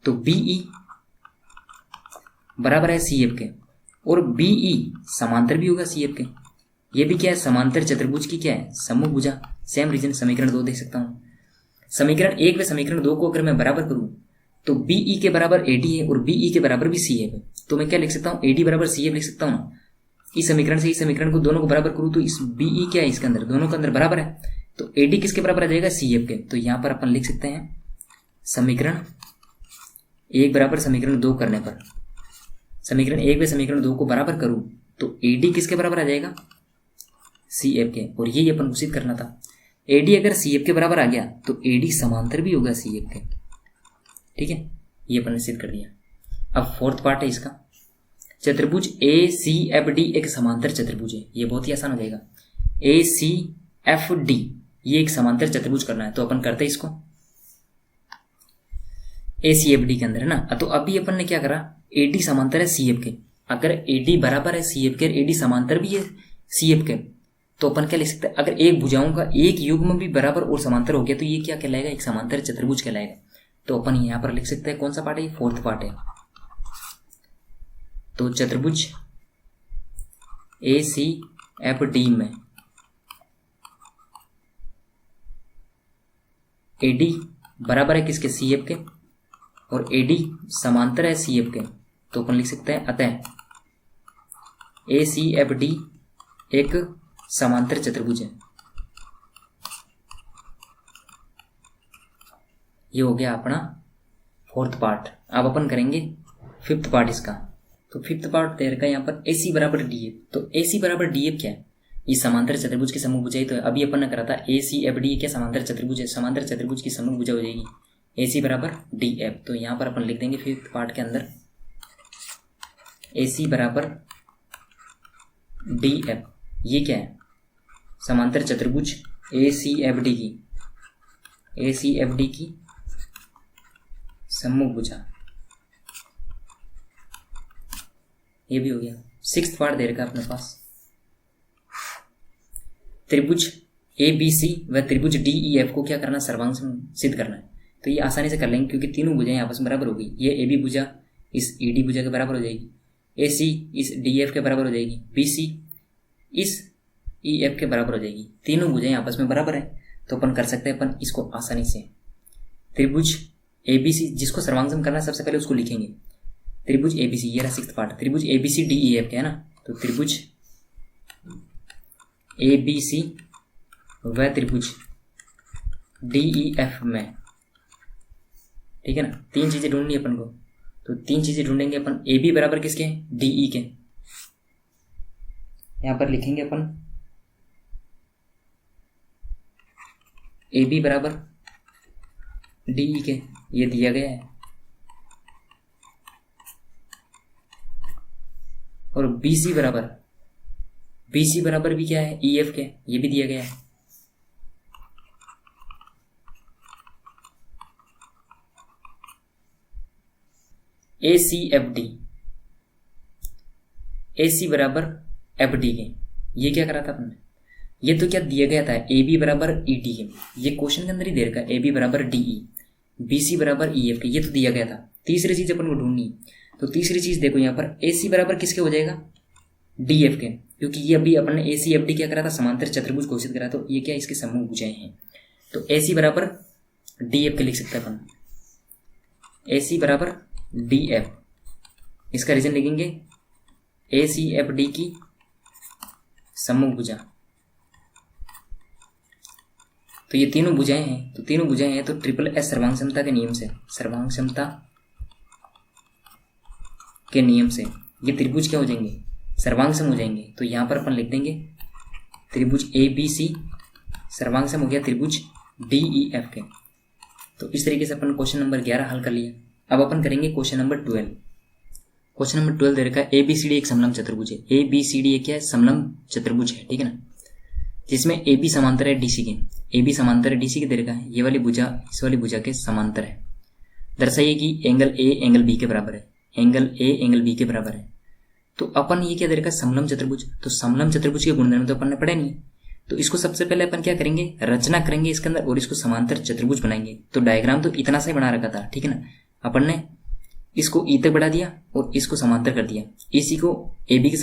तो BE बराबर है CF के, और BE समांतर भी होगा CF के। ये भी क्या है, समांतर चतुर्भुज की क्या है, सम्मुख भुजा। सेम रीजन समीकरण 2 देख सकता हूं। समीकरण 1 व समीकरण 2 को अगर मैं बराबर करूं, तो BE के बराबर AD है और BE के बराबर भी CF है। तो मैं क्या लिख सकता हूं, AD बराबर CF लिख सकता हूं ना। इस समीकरण से इस समीकरण को दोनों को बराबर करूं, तो इस BE क्या है, इसके अंदर दोनों के अंदर बराबर है, तो AD किसके बराबर आ जाएगा, CF के। तो यहां पर अपन लिख सकते हैं समीकरण 1 बराबर समीकरण 2 करने पर, समीकरण 1 व समीकरण 2 को बराबर करूं तो AD किसके बराबर आ जाएगा, CF के, और यही अपन को सिद्ध करना था। AD अगर CF के बराबर आ गया तो AD समांतर भी होगा CF के, ठीक है, ये अपन ने सिद्ध कर दिया। अब फोर्थ पार्ट है इसका, चतुर्भुज ACFD एक समांतर चतुर्भुज है, ये बहुत ही आसान हो जाएगा। ACFD ये एक समांतर चतुर्भुज करना है, तो अपन करते हैं इसको ACFD के अंदर, है ना। तो अभी अपन ने क्या करा, AD समांतर है CF के, अगर AD बराबर है CF के और AD समांतर भी है CF के, तो अपन क्या लिख सकते हैं, अगर एक भुजाओं का एक युग्म भी बराबर और समांतर हो गया तो ये क्या कहलाएगा, एक समांतर चतुर्भुज कहलाएगा। तो अपन यहाँ पर लिख सकते हैं, कौन सा पार्ट है, फोर्थ पार्ट है। तो चतुर्भुज ACFD में AD बराबर है किसके, CF के, और AD समांतर है CF के, तो अपन लिख सकते हैं अतः ACFD एक समांतर चतुर्भुज है। ये हो गया अपना फोर्थ पार्ट। अब अपन करेंगे फिफ्थ पार्ट इसका। तो फिफ्थ पार्ट दे रखा है यहाँ पर AC बराबर DF। तो AC बराबर DF क्या है, ये समांतर चतुर्भुज की समूह भुजा ही तो है। अभी अपन ने करा था ACFD क्या समांतर चतुर्भुज है, समांतर चतुर्भुज की समूह भुजा हो जाएगी AC बराबर DF। तो यहाँ पर अपन लिख देंगे फिफ्थ पार्ट के अंदर AC बराबर DF, ये क्या है, समांतर चतुर्भुज ACFD की समूह भुजा, ये भी हो गया। सिक्स्थ पार्ट दे रखा है अपने पास, त्रिभुज ABC व त्रिभुज DEF को क्या करना, सर्वांग सिद्ध करना है। तो ये आसानी से कर लेंगे क्योंकि तीनों भुजाएं आपस में बराबर हो गई। ये AB भुजा इस ED भुजा के बराबर हो जाएगी, AC इस DF के बराबर हो जाएगी, BC इस EF के बराबर हो जाएगी। तीनों भुजाएं आपस में बराबर है, तो अपन कर सकते हैं अपन इसको आसानी से। त्रिभुज ABC जिसको सर्वांग करना है सबसे पहले उसको लिखेंगे, त्रिभुज ABC, ये रहा सिक्स्थ पार्ट, त्रिभुज ABC DEF के, है ना। तो त्रिभुज ABC व त्रिभुज DEF में, ठीक है ना, तीन चीजें ढूंढनी है अपन को। तो तीन चीजें ढूंढेंगे अपन, AB बराबर किसके, DE के, यहां पर लिखेंगे अपन AB बराबर DE के, ये दिया गया है, और BC बराबर भी क्या है, EF के, ये भी दिया गया है। AC बराबर FD के, ये क्या करा था आपने, ये तो क्या दिया गया था, AB बराबर ED के, ये क्वेश्चन के अंदर ही दे रखा है, AB बराबर DE, BC बराबर EF के, ये तो दिया गया था। तीसरी चीज अपन को ढूंढनी, तो तीसरी चीज देखो यहाँ पर AC बराबर किसके हो जाएगा, DF के, क्योंकि ये अभी अपन ने ACFD क्या करा था, समांतर चतुर्भुज घोषित करा, तो ये क्या इसके समूह भुजाएं हैं। तो AC बराबर DF के लिख सकते हैं अपन, AC बराबर DF, इसका रीजन लिखेंगे ACFD की समूह भुजा। तो ये तीनों भुजाएं हैं, तो तीनों भुजाएं हैं तो ट्रिपल एस सर्वांग क्षमता के नियम से, सर्वांग क्षमता के नियम से ये त्रिभुज क्या हो जाएंगे, सर्वांगसम हो जाएंगे। तो यहाँ पर अपन लिख देंगे त्रिभुज ABC सर्वांगसम हो गया त्रिभुज DEF के। तो इस तरीके से अपन क्वेश्चन नंबर 11 हल कर लिया। अब अपन करेंगे क्वेश्चन नंबर 12। क्वेश्चन नंबर 12 दे रखा है ABCD एक समलंब चतुर्भुज है। ABCD एक क्या है, समलंब चतुर्भुज है, ठीक है ना, जिसमें AB समांतर है DC के, AB समांतर है DC के दे रखा है, ये वाली भुजा इस वाली भुजा के समांतर है। दर्शाइए कि एंगल A एंगल B के बराबर है, एंगल A एंगल B के बराबर है। तो अपन ये क्या दे रखा है, समलंब चतुर्भुज। तो समलंब चतुर्भुज के गुणधर्म तो अपन ने पढ़े नहीं, तो इसको सबसे पहले अपन क्या करेंगे, रचना करेंगे इसके अंदर और इसको समांतर चतुर्भुज बनाएंगे। तो डायग्राम तो इतना सा ही बना रखा था, ठीक है ना, अपन ने इसको E तक बढ़ा दिया और इसको समांतर कर दिया, इसी को AD के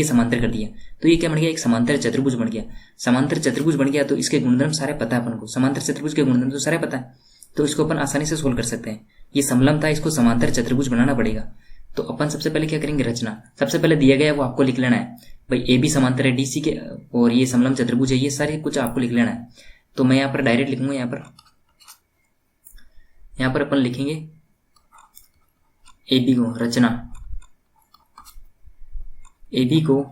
समांतर कर दिया। तो ये क्या बन गया, एक समांतर चतुर्भुज बन गया। समांतर चतुर्भुज बन गया तो इसके गुणधर्म सारे पता है अपन को, समांतर चतुर्भुज के गुणधर्म तो सारे पता है, तो इसको अपन आसानी से सोल्व कर सकते हैं। ये समलंब था, इसको समांतर चतुर्भुज बनाना पड़ेगा। तो अपन सबसे पहले क्या करेंगे, रचना। सबसे पहले दिया गया है वो आपको लिख लेना है भाई, AB समांतर है DC के और ये समलंब चतुर्भुज है, ये सारे कुछ आपको लिख लेना है। तो मैं यहाँ पर डायरेक्ट लिखूंगा, यहाँ पर अपन लिखेंगे AB को, रचना ए बी को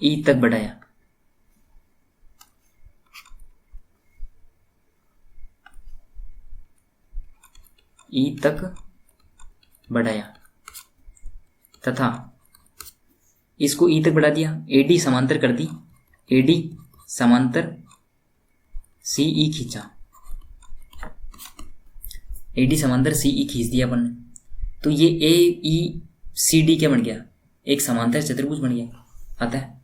ई तक बढ़ाया, ई तक बढ़ाया तथा इसको ई तक बढ़ा दिया, एडी समांतर कर दी, एडी समांतर सी ई खींचा, एडी समांतर सी ई खींच दिया अपन ने, तो ये ए ई सी डी क्या बन गया, एक समांतर चतुर्भुज बन गया। आता है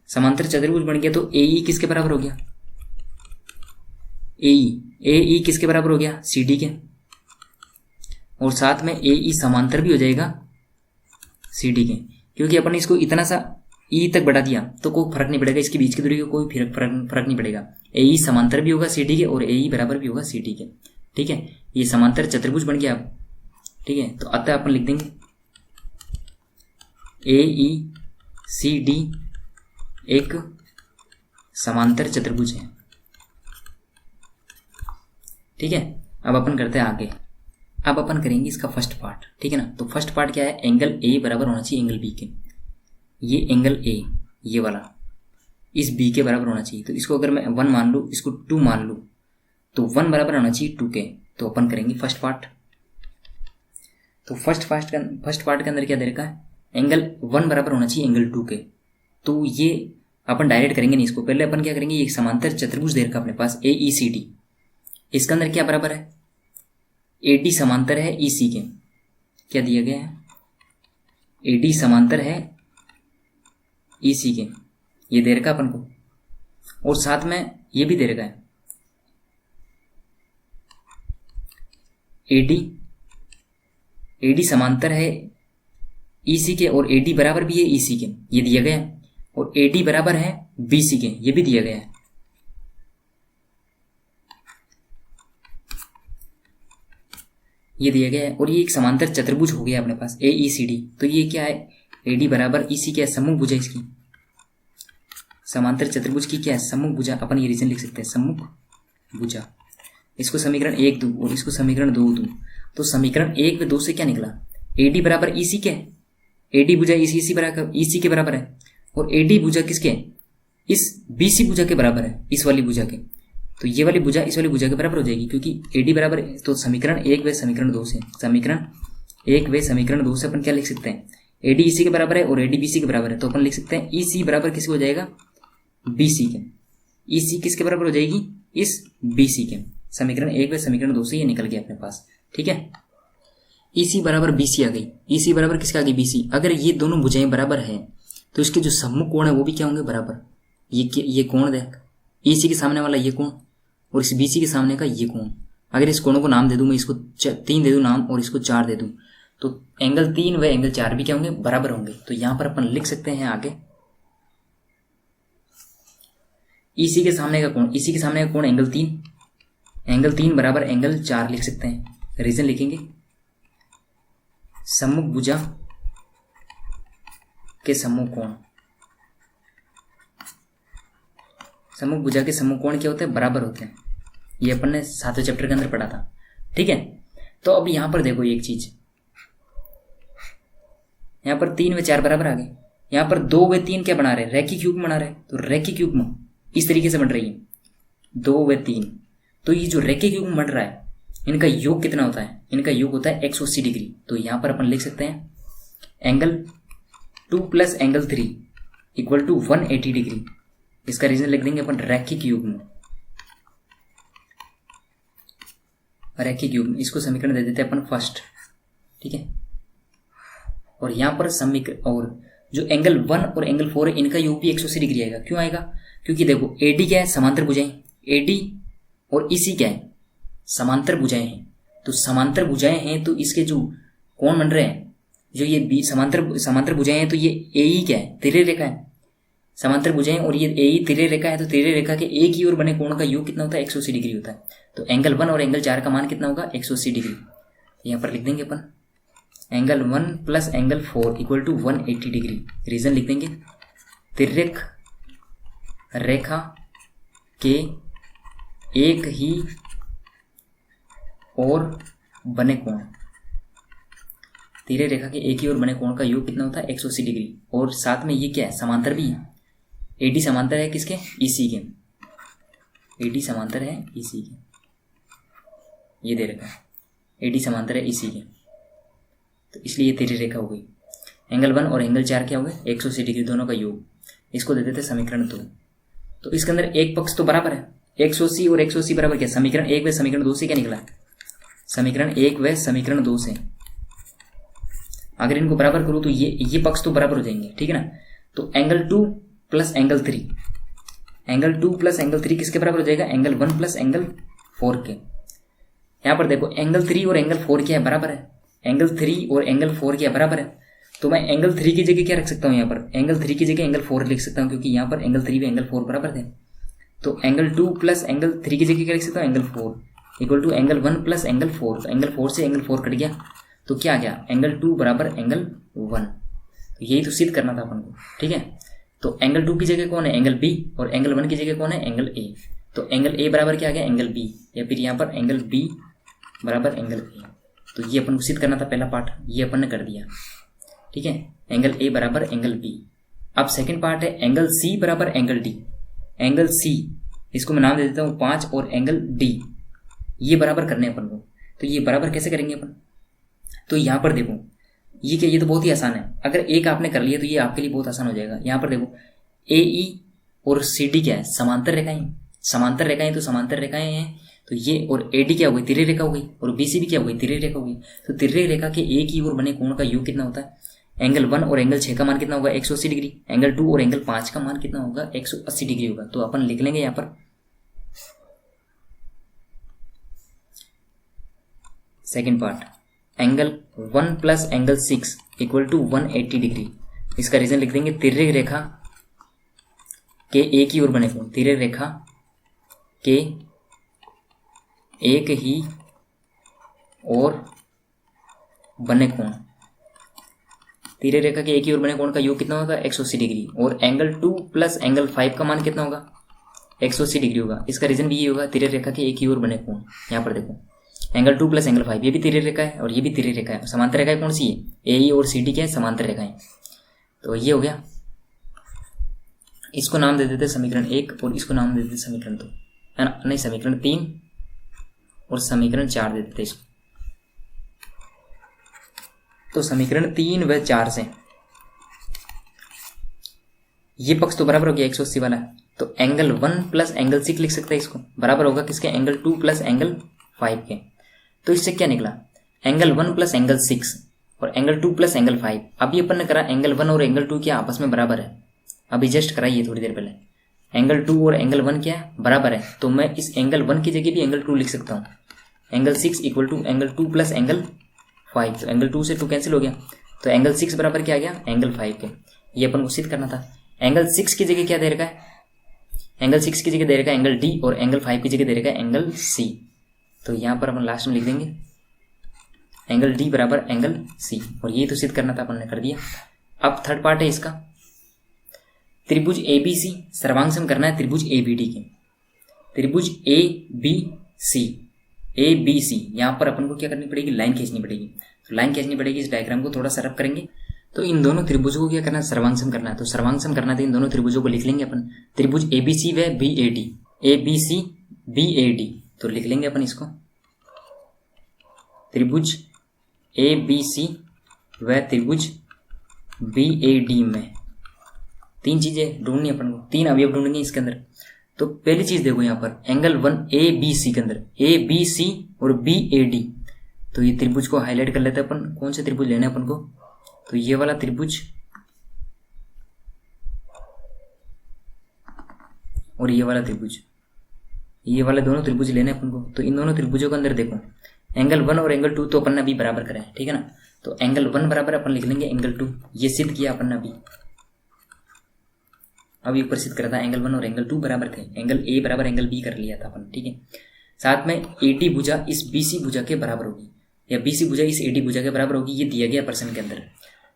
समांतर चतुर्भुज बन गया, तो ए ई किसके बराबर हो गया, ए ई किसके बराबर हो गया, सी डी के, और साथ में ए ई समांतर भी हो जाएगा सी डी के, क्योंकि अपन ने इसको इतना सा ई तक बढ़ा दिया तो कोई फर्क नहीं पड़ेगा, इसके बीच की दूरी का कोई फर्क नहीं पड़ेगा। ए ई समांतर भी होगा सी डी के और ए ई बराबर भी होगा सी डी के। ठीक है, ये समांतर चतुर्भुज बन गया अब। ठीक है, तो अतः अपन लिख देंगे ए ई सी डी एक समांतर चतुर्भुज है। ठीक है, अब अपन करते हैं आगे। अब अपन करेंगे इसका फर्स्ट पार्ट। ठीक है ना, तो फर्स्ट पार्ट क्या है, एंगल ए बराबर होना चाहिए एंगल बी के। ये एंगल ए ये वाला इस बी के बराबर होना चाहिए, तो इसको अगर मैं 1 मान लूँ, इसको 2 मान लूँ, तो 1 बराबर होना चाहिए 2 के। तो अपन करेंगे फर्स्ट पार्ट। तो फर्स्ट पार्ट के अंदर क्या दे रखा है, एंगल 1 बराबर होना चाहिए एंगल 2 के। तो ये अपन डायरेक्ट करेंगे नहीं, इसको पहले अपन क्या करेंगे, ये समांतर चतुर्भुज दे रखा अपने पास ए ई सी डी, इसके अंदर क्या बराबर है, ए डी समांतर है ई सी के। क्या दिया गया है, ए डी समांतर है ई सी के, ये दे रखा अपन को, और साथ में ये भी दे रखा है ए डी समांतर है ई सी के और ए डी बराबर भी है ई सी के, ये दिया गया है, और ए डी बराबर है बी सी के, ये भी दिया गया है। ये दिया गया है, और ये एक समांतर चतुर्भुज हो गया अपने पास ए ई सी डी। तो ये क्या है, ए डी बराबर ई सी क्या है, सम्मुख भुजा इसकी, समांतर चतुर्भुज की क्या है, सम्मुख भुजा। अपन ये रीजन लिख सकते हैं सम्मुख भुजा। इसको समीकरण 1 दूं और इसको समीकरण 2 दूं, तो समीकरण 1 व 2 से क्या निकला, ए डी बराबर ई सी के, ए डी भुजा इस ई सी के बराबर है, और ए डी भुजा किसके, इस बी सी भुजा के बराबर है, इस वाली भुजा के। तो ये वाली भुजा इस वाली भुजा के बराबर हो जाएगी, क्योंकि ए डी बराबर, तो समीकरण 1 व समीकरण 2 से, समीकरण 1 व समीकरण 2 से अपन क्या लिख सकते हैं, ए डी ई सी के बराबर है और ए डी बी सी के बराबर है, तो अपन लिख सकते हैं ई सी बराबर किसके हो जाएगा, बी सी के। ई सी किसके बराबर हो जाएगी, इस बी सी के। समीकरण 1 व समीकरण 2 से ये निकल गया अपने पास। ठीक है, ई सी बराबर बी सी आ गई, ई सी बराबर किसके आ गई, बी सी। अगर ये दोनों भुजाएं बराबर है तो इसके जो सम्मुख कोण है वो भी क्या होंगे, बराबर। ये कोण देख, ई सी के सामने वाला ये कोण और इस बी सी के सामने का ये कोण। अगर इस कोणों को नाम दे दूं मैं, इसको 3 दे दूं नाम और इसको 4 दे दूं, तो एंगल 3 व एंगल 4 भी क्या होंगे, बराबर होंगे। तो यहां पर अपन लिख सकते हैं आगे, ई सी के सामने का कोण, इसी के सामने का कोण एंगल 3 बराबर एंगल 4 लिख सकते हैं। रीजन लिखेंगे, सम्मुख भुजा के सम्मुख कोण, सम्मुख भुजा के सम्मुख कोण क्या होते हैं, बराबर होते हैं। ये अपन ने 7वें चैप्टर के अंदर पढ़ा था। ठीक है, तो अब यहां पर देखो एक चीज, यहां पर 3 व 4 बराबर आ गए, यहां पर 2 व 3 क्या बना रहे, रैखिक युग्म बना रहे, तो रैखिक युग्म इस तरीके से बन रही है 2 व 3। तो ये जो रैखिक युग्म बन रहा है, इनका योग कितना होता है, इनका योग होता है 180 डिग्री। तो यहां पर अपन लिख सकते हैं angle 2 plus angle 3 equal to 180 degree. इसका रीजन लिख देंगे अपन रैखिक युग्म, रैखिक युग्म। इसको समीकरण दे देते हैं अपन फर्स्ट। ठीक है, और यहां पर समीकरण, और जो एंगल 1 और एंगल 4 है इनका योग भी 180 डिग्री आएगा। क्यों आएगा, क्योंकि देखो एडी क्या है, समांतर भुजाएं, एडी और ईसी क्या है, समांतर भुजाएं हैं। तो समांतर भुजाएं हैं तो इसके जो कोण बन रहे हैं, जो ये बी समांतर भुजाएं हैं, तो ये ए ई क्या है, तिर्य रेखा है, समांतर भुजाएं, और ये ए ई तिर्य रेखा है। तो तिर्य रेखा के एक ही ओर बने कोण का योग कितना होता है, 180 डिग्री होता है। तो एंगल 1 और एंगल 4 का मान कितना होगा, 180 डिग्री। यहाँ पर लिख देंगे अपन angle 1 plus angle 4 equal to 180 degree. Reason लिख देंगे, तिर्यक रेखा के एक ही और बने कोण तिर्य रेखा के एक ही ओर बने कोण का योग कितना होता है 180 डिग्री। और साथ में ये क्या है, समांतर भी है। एडी समांतर है किसके, ईसी के। एडी समांतर है ईसी के, ये दे रखा है एडी समांतर है ईसी के, तो इसलिए ये तिर्य रेखा हो गई। एंगल 1 और एंगल 4 क्या हो गए 180 डिग्री दोनों का योग। इसको दे देते समीकरण 2। तो इसके अंदर एक पक्ष तो बराबर है, 180 और 180 बराबर क्या, समीकरण 1 व समीकरण 2 से क्या निकला, समीकरण 1 व समीकरण 2 से। अगर इनको बराबर करूँ तो ये पक्ष तो बराबर हो जाएंगे, ठीक है ना। तो angle 2 plus angle 3, angle 2 plus angle 3 किसके बराबर हो जाएगा, एंगल 1 प्लस एंगल 4 के। यहाँ पर देखो एंगल 3 और एंगल 4 क्या है, बराबर है। एंगल 3 और एंगल 4 क्या है, बराबर है। तो मैं एंगल 3 की जगह क्या रख सकता हूँ, यहाँ पर एंगल 3 की जगह एंगल 4 लिख सकता हूँ, क्योंकि यहाँ पर एंगल 3 व एंगल 4 बराबर थे। तो एंगल 2 प्लस एंगल 3 की जगह क्या लिख सकता हूँ, angle 4 equal to angle 1 plus angle 4। तो एंगल 4 से एंगल 4 कट गया, तो क्या आ गया, एंगल 2 बराबर एंगल 1। तो यही तो सिद्ध करना था अपन को, ठीक है। तो एंगल 2 की जगह कौन है, एंगल बी, और एंगल 1 की जगह कौन है, एंगल ए। तो एंगल ए बराबर क्या आ गया, एंगल बी, या फिर यहाँ पर एंगल बी बराबर एंगल ए। तो ये अपन को सिद्ध करना था पहला पार्ट, ये अपन ने कर दिया, ठीक है। एंगल ए बराबर एंगल बी। अब सेकंड पार्ट है एंगल सी बराबर एंगल डी। एंगल सी, इसको मैं नाम दे देता हूँ 5, और एंगल डी ये बराबर करने अपन को। तो ये बराबर कैसे करेंगे अपन, तो यहाँ पर देखो ये क्या, ये तो बहुत ही आसान है। अगर एक आपने कर लिया तो ये आपके लिए बहुत आसान हो जाएगा। यहाँ पर देखो ए ई और सी डी क्या है, समांतर रेखाएं। समांतर रेखाएं तो समांतर रेखाएं हैं, तो ये और ए डी क्या हो गई, तिर्य रेखा हो गई, और बी सी भी क्या हो गई, तिर्य रेखा हो गई। तो तिर्य रेखा के एक ही ओर बने कोण का योग कितना होता है, एंगल 1 और एंगल 6 का मान कितना होगा 180 डिग्री। एंगल 2 और एंगल 5 का मान कितना होगा 180 डिग्री होगा। तो अपन लिख लेंगे यहाँ पर second part, angle 1 plus angle 6 equal to 180 degree. इसका रीजन लिख देंगे, तिर्य रेखा के एक ही ओर बने कोण, तिर्य रेखा के एक ही और बने कोण, तिर्य रेखा के एक ही ओर बने कोण का योग कितना होगा 180 डिग्री। और एंगल 2 प्लस एंगल 5 का मान कितना होगा 180 डिग्री होगा। इसका रीजन भी ये होगा, तिर्य रेखा के एक ही ओर बने कोण। यहाँ पर देखो एंगल 2 प्लस एंगल 5, ये भी तिर्य रेखा है और ये भी तिर्य रेखा है। समांतर रेखाएं कौन सी है, ए ई और सी डी क्या है, समांतर रेखाएं। तो ये हो गया, इसको नाम दे देते समीकरण 1 और इसको नाम दे देते समीकरण 2, है ना, नहीं समीकरण 3 और समीकरण 4 दे देते इसको। तो समीकरण 3 व 4 से ये पक्ष तो बराबर हो गया 180 वाला, तो एंगल 1 प्लस एंगल 6 लिख सकते हैं, इसको बराबर होगा किसके, एंगल 2 प्लस एंगल 5 के। तो इससे क्या निकला, एंगल 1 प्लस एंगल 6 और एंगल 2 प्लस एंगल 5। अभी अपन ने करा एंगल 1 और एंगल 2 क्या आपस में बराबर है, अभी जस्ट कराइए थोड़ी देर पहले। एंगल 2 और एंगल 1 क्या है, बराबर है। तो मैं इस एंगल 1 की जगह भी एंगल 2 लिख सकता हूँ। Angle 6 equal to angle 2 plus angle 5। तो एंगल 2 से 2 कैंसिल हो गया, तो एंगल 6 बराबर क्या आ गया, एंगल 5 के। ये अपन को सिद्ध करना था। एंगल 6 की जगह क्या दे रखा है, एंगल 6 की जगह दे रखा है एंगल डी, और एंगल 5 की जगह दे रखा है एंगल सी। तो यहाँ पर अपन लास्ट में लिख देंगे एंगल डी बराबर एंगल सी, और ये तो सिद्ध करना था, अपन ने कर दिया। अब थर्ड पार्ट है इसका, त्रिभुज ए बी सी सर्वांग करना है त्रिभुज ए बी डी के। त्रिभुज ए बी सी, ए बी सी, यहाँ पर अपन को क्या करनी पड़ेगी, लाइन खींचनी पड़ेगी। तो लाइन खींचनी पड़ेगी, इस डायग्राम को थोड़ा सरफ करेंगे। तो इन दोनों त्रिभुजों को क्या करना है, सर्वांग करना है। तो सर्वांग करना है, तो इन दोनों त्रिभुजों को लिख लेंगे अपन, त्रिभुज ए बी सी व B A D, A B C B A D. तो लिख लेंगे अपन इसको, त्रिभुज ए बी सी व त्रिभुज बी ए डी में 3 चीजें ढूंढनी अपन को, 3 अवयव ढूंढेंगे इसके अंदर। तो पहली चीज देखो यहाँ पर एंगल 1 ए बी सी के अंदर, ए बी सी और बी ए डी। तो ये त्रिभुज को हाईलाइट कर लेते हैं अपन, कौन से त्रिभुज लेना है अपन को, तो ये वाला त्रिभुज और ये वाला त्रिभुज, ये वाले दोनों त्रिभुज लेने अपन को। तो इन दोनों त्रिभुजों के अंदर देखो एंगल 1 और एंगल 2 तो अपन ने अभी बराबर करा है, ठीक है ना। तो एंगल 1 बराबर अपन लिख लेंगे एंगल 2, ये सिद्ध किया अपन ने अभी ऊपर सिद्ध करा था। एंगल 1 और एंगल 2 बराबर थे, एंगल ए बराबर एंगल बी कर लिया था अपन, ठीक है। साथ में एडी भुजा इस बीसी भुजा के बराबर होगी, या बीसी भुजा इस एडी भुजा के बराबर होगी, ये दिया गया प्रश्न के अंदर।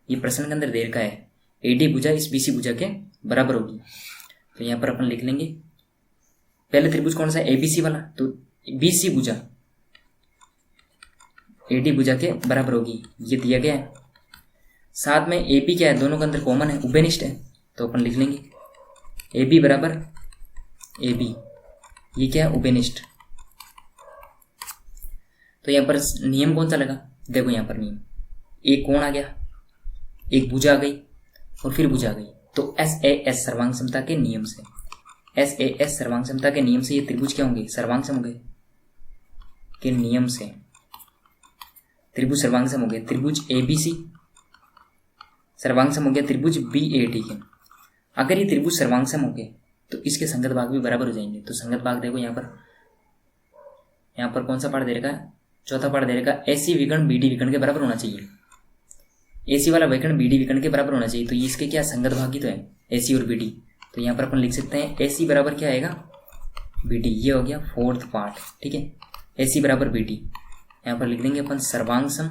ये प्रश्न के अंदर दे रखा है एडी भुजा इस बीसी भुजा के बराबर होगी। तो यहाँ पर अपन लिख लेंगे पहले त्रिभुज कौन सा है, एबीसी वाला। तो बीसी भुजा AD भुजा के बराबर होगी, ये दिया गया है। साथ में AP क्या है, दोनों के अंदर कॉमन है, उभयनिष्ठ है, तो अपन लिख लेंगे AB बराबर AB, ये क्या है, उभयनिष्ठ। तो यहाँ पर नियम कौन सा लगा, देखो यहाँ पर नियम, एक कोण आ गया, एक भुजा आ गई और फिर भुजा आ गई, तो SAS सर्वांग समता के नियम से, SAS सर्वांग समता के नियम से ये त्रिभुज क्या होंगे, सर्वांग सम होंगे के नियम से त्रिभुज सर्वांग सम हो गए। त्रिभुज ABC सर्वांग सम हो गया त्रिभुज BAD के। अगर ये त्रिभुज सर्वांग सम हो गए तो इसके संगत भाग भी बराबर हो जाएंगे। तो संगत भाग देखो यहाँ पर कौन सा पार्ट दे रखा है, चौथा पार्ट दे रखा है, AC विकर्ण BD विकर्ण के बराबर होना चाहिए, AC वाला विकर्ण BD विकर्ण के बराबर होना चाहिए। तो ये इसके क्या संगत भाग ही तो है, AC और BD। तो यहाँ पर अपन लिख सकते हैं AC बराबर क्या आएगा, BD, ये हो गया फोर्थ पार्ट, ठीक है, AC बराबर BD। यहाँ पर लिख देंगे अपन सर्वांग सम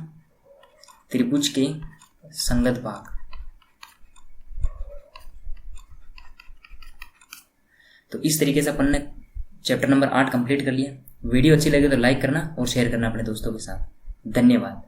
त्रिभुज के संगत भाग। तो इस तरीके से अपन ने चैप्टर नंबर 8 कंप्लीट कर लिया। वीडियो अच्छी लगे तो लाइक करना और शेयर करना अपने दोस्तों के साथ। धन्यवाद।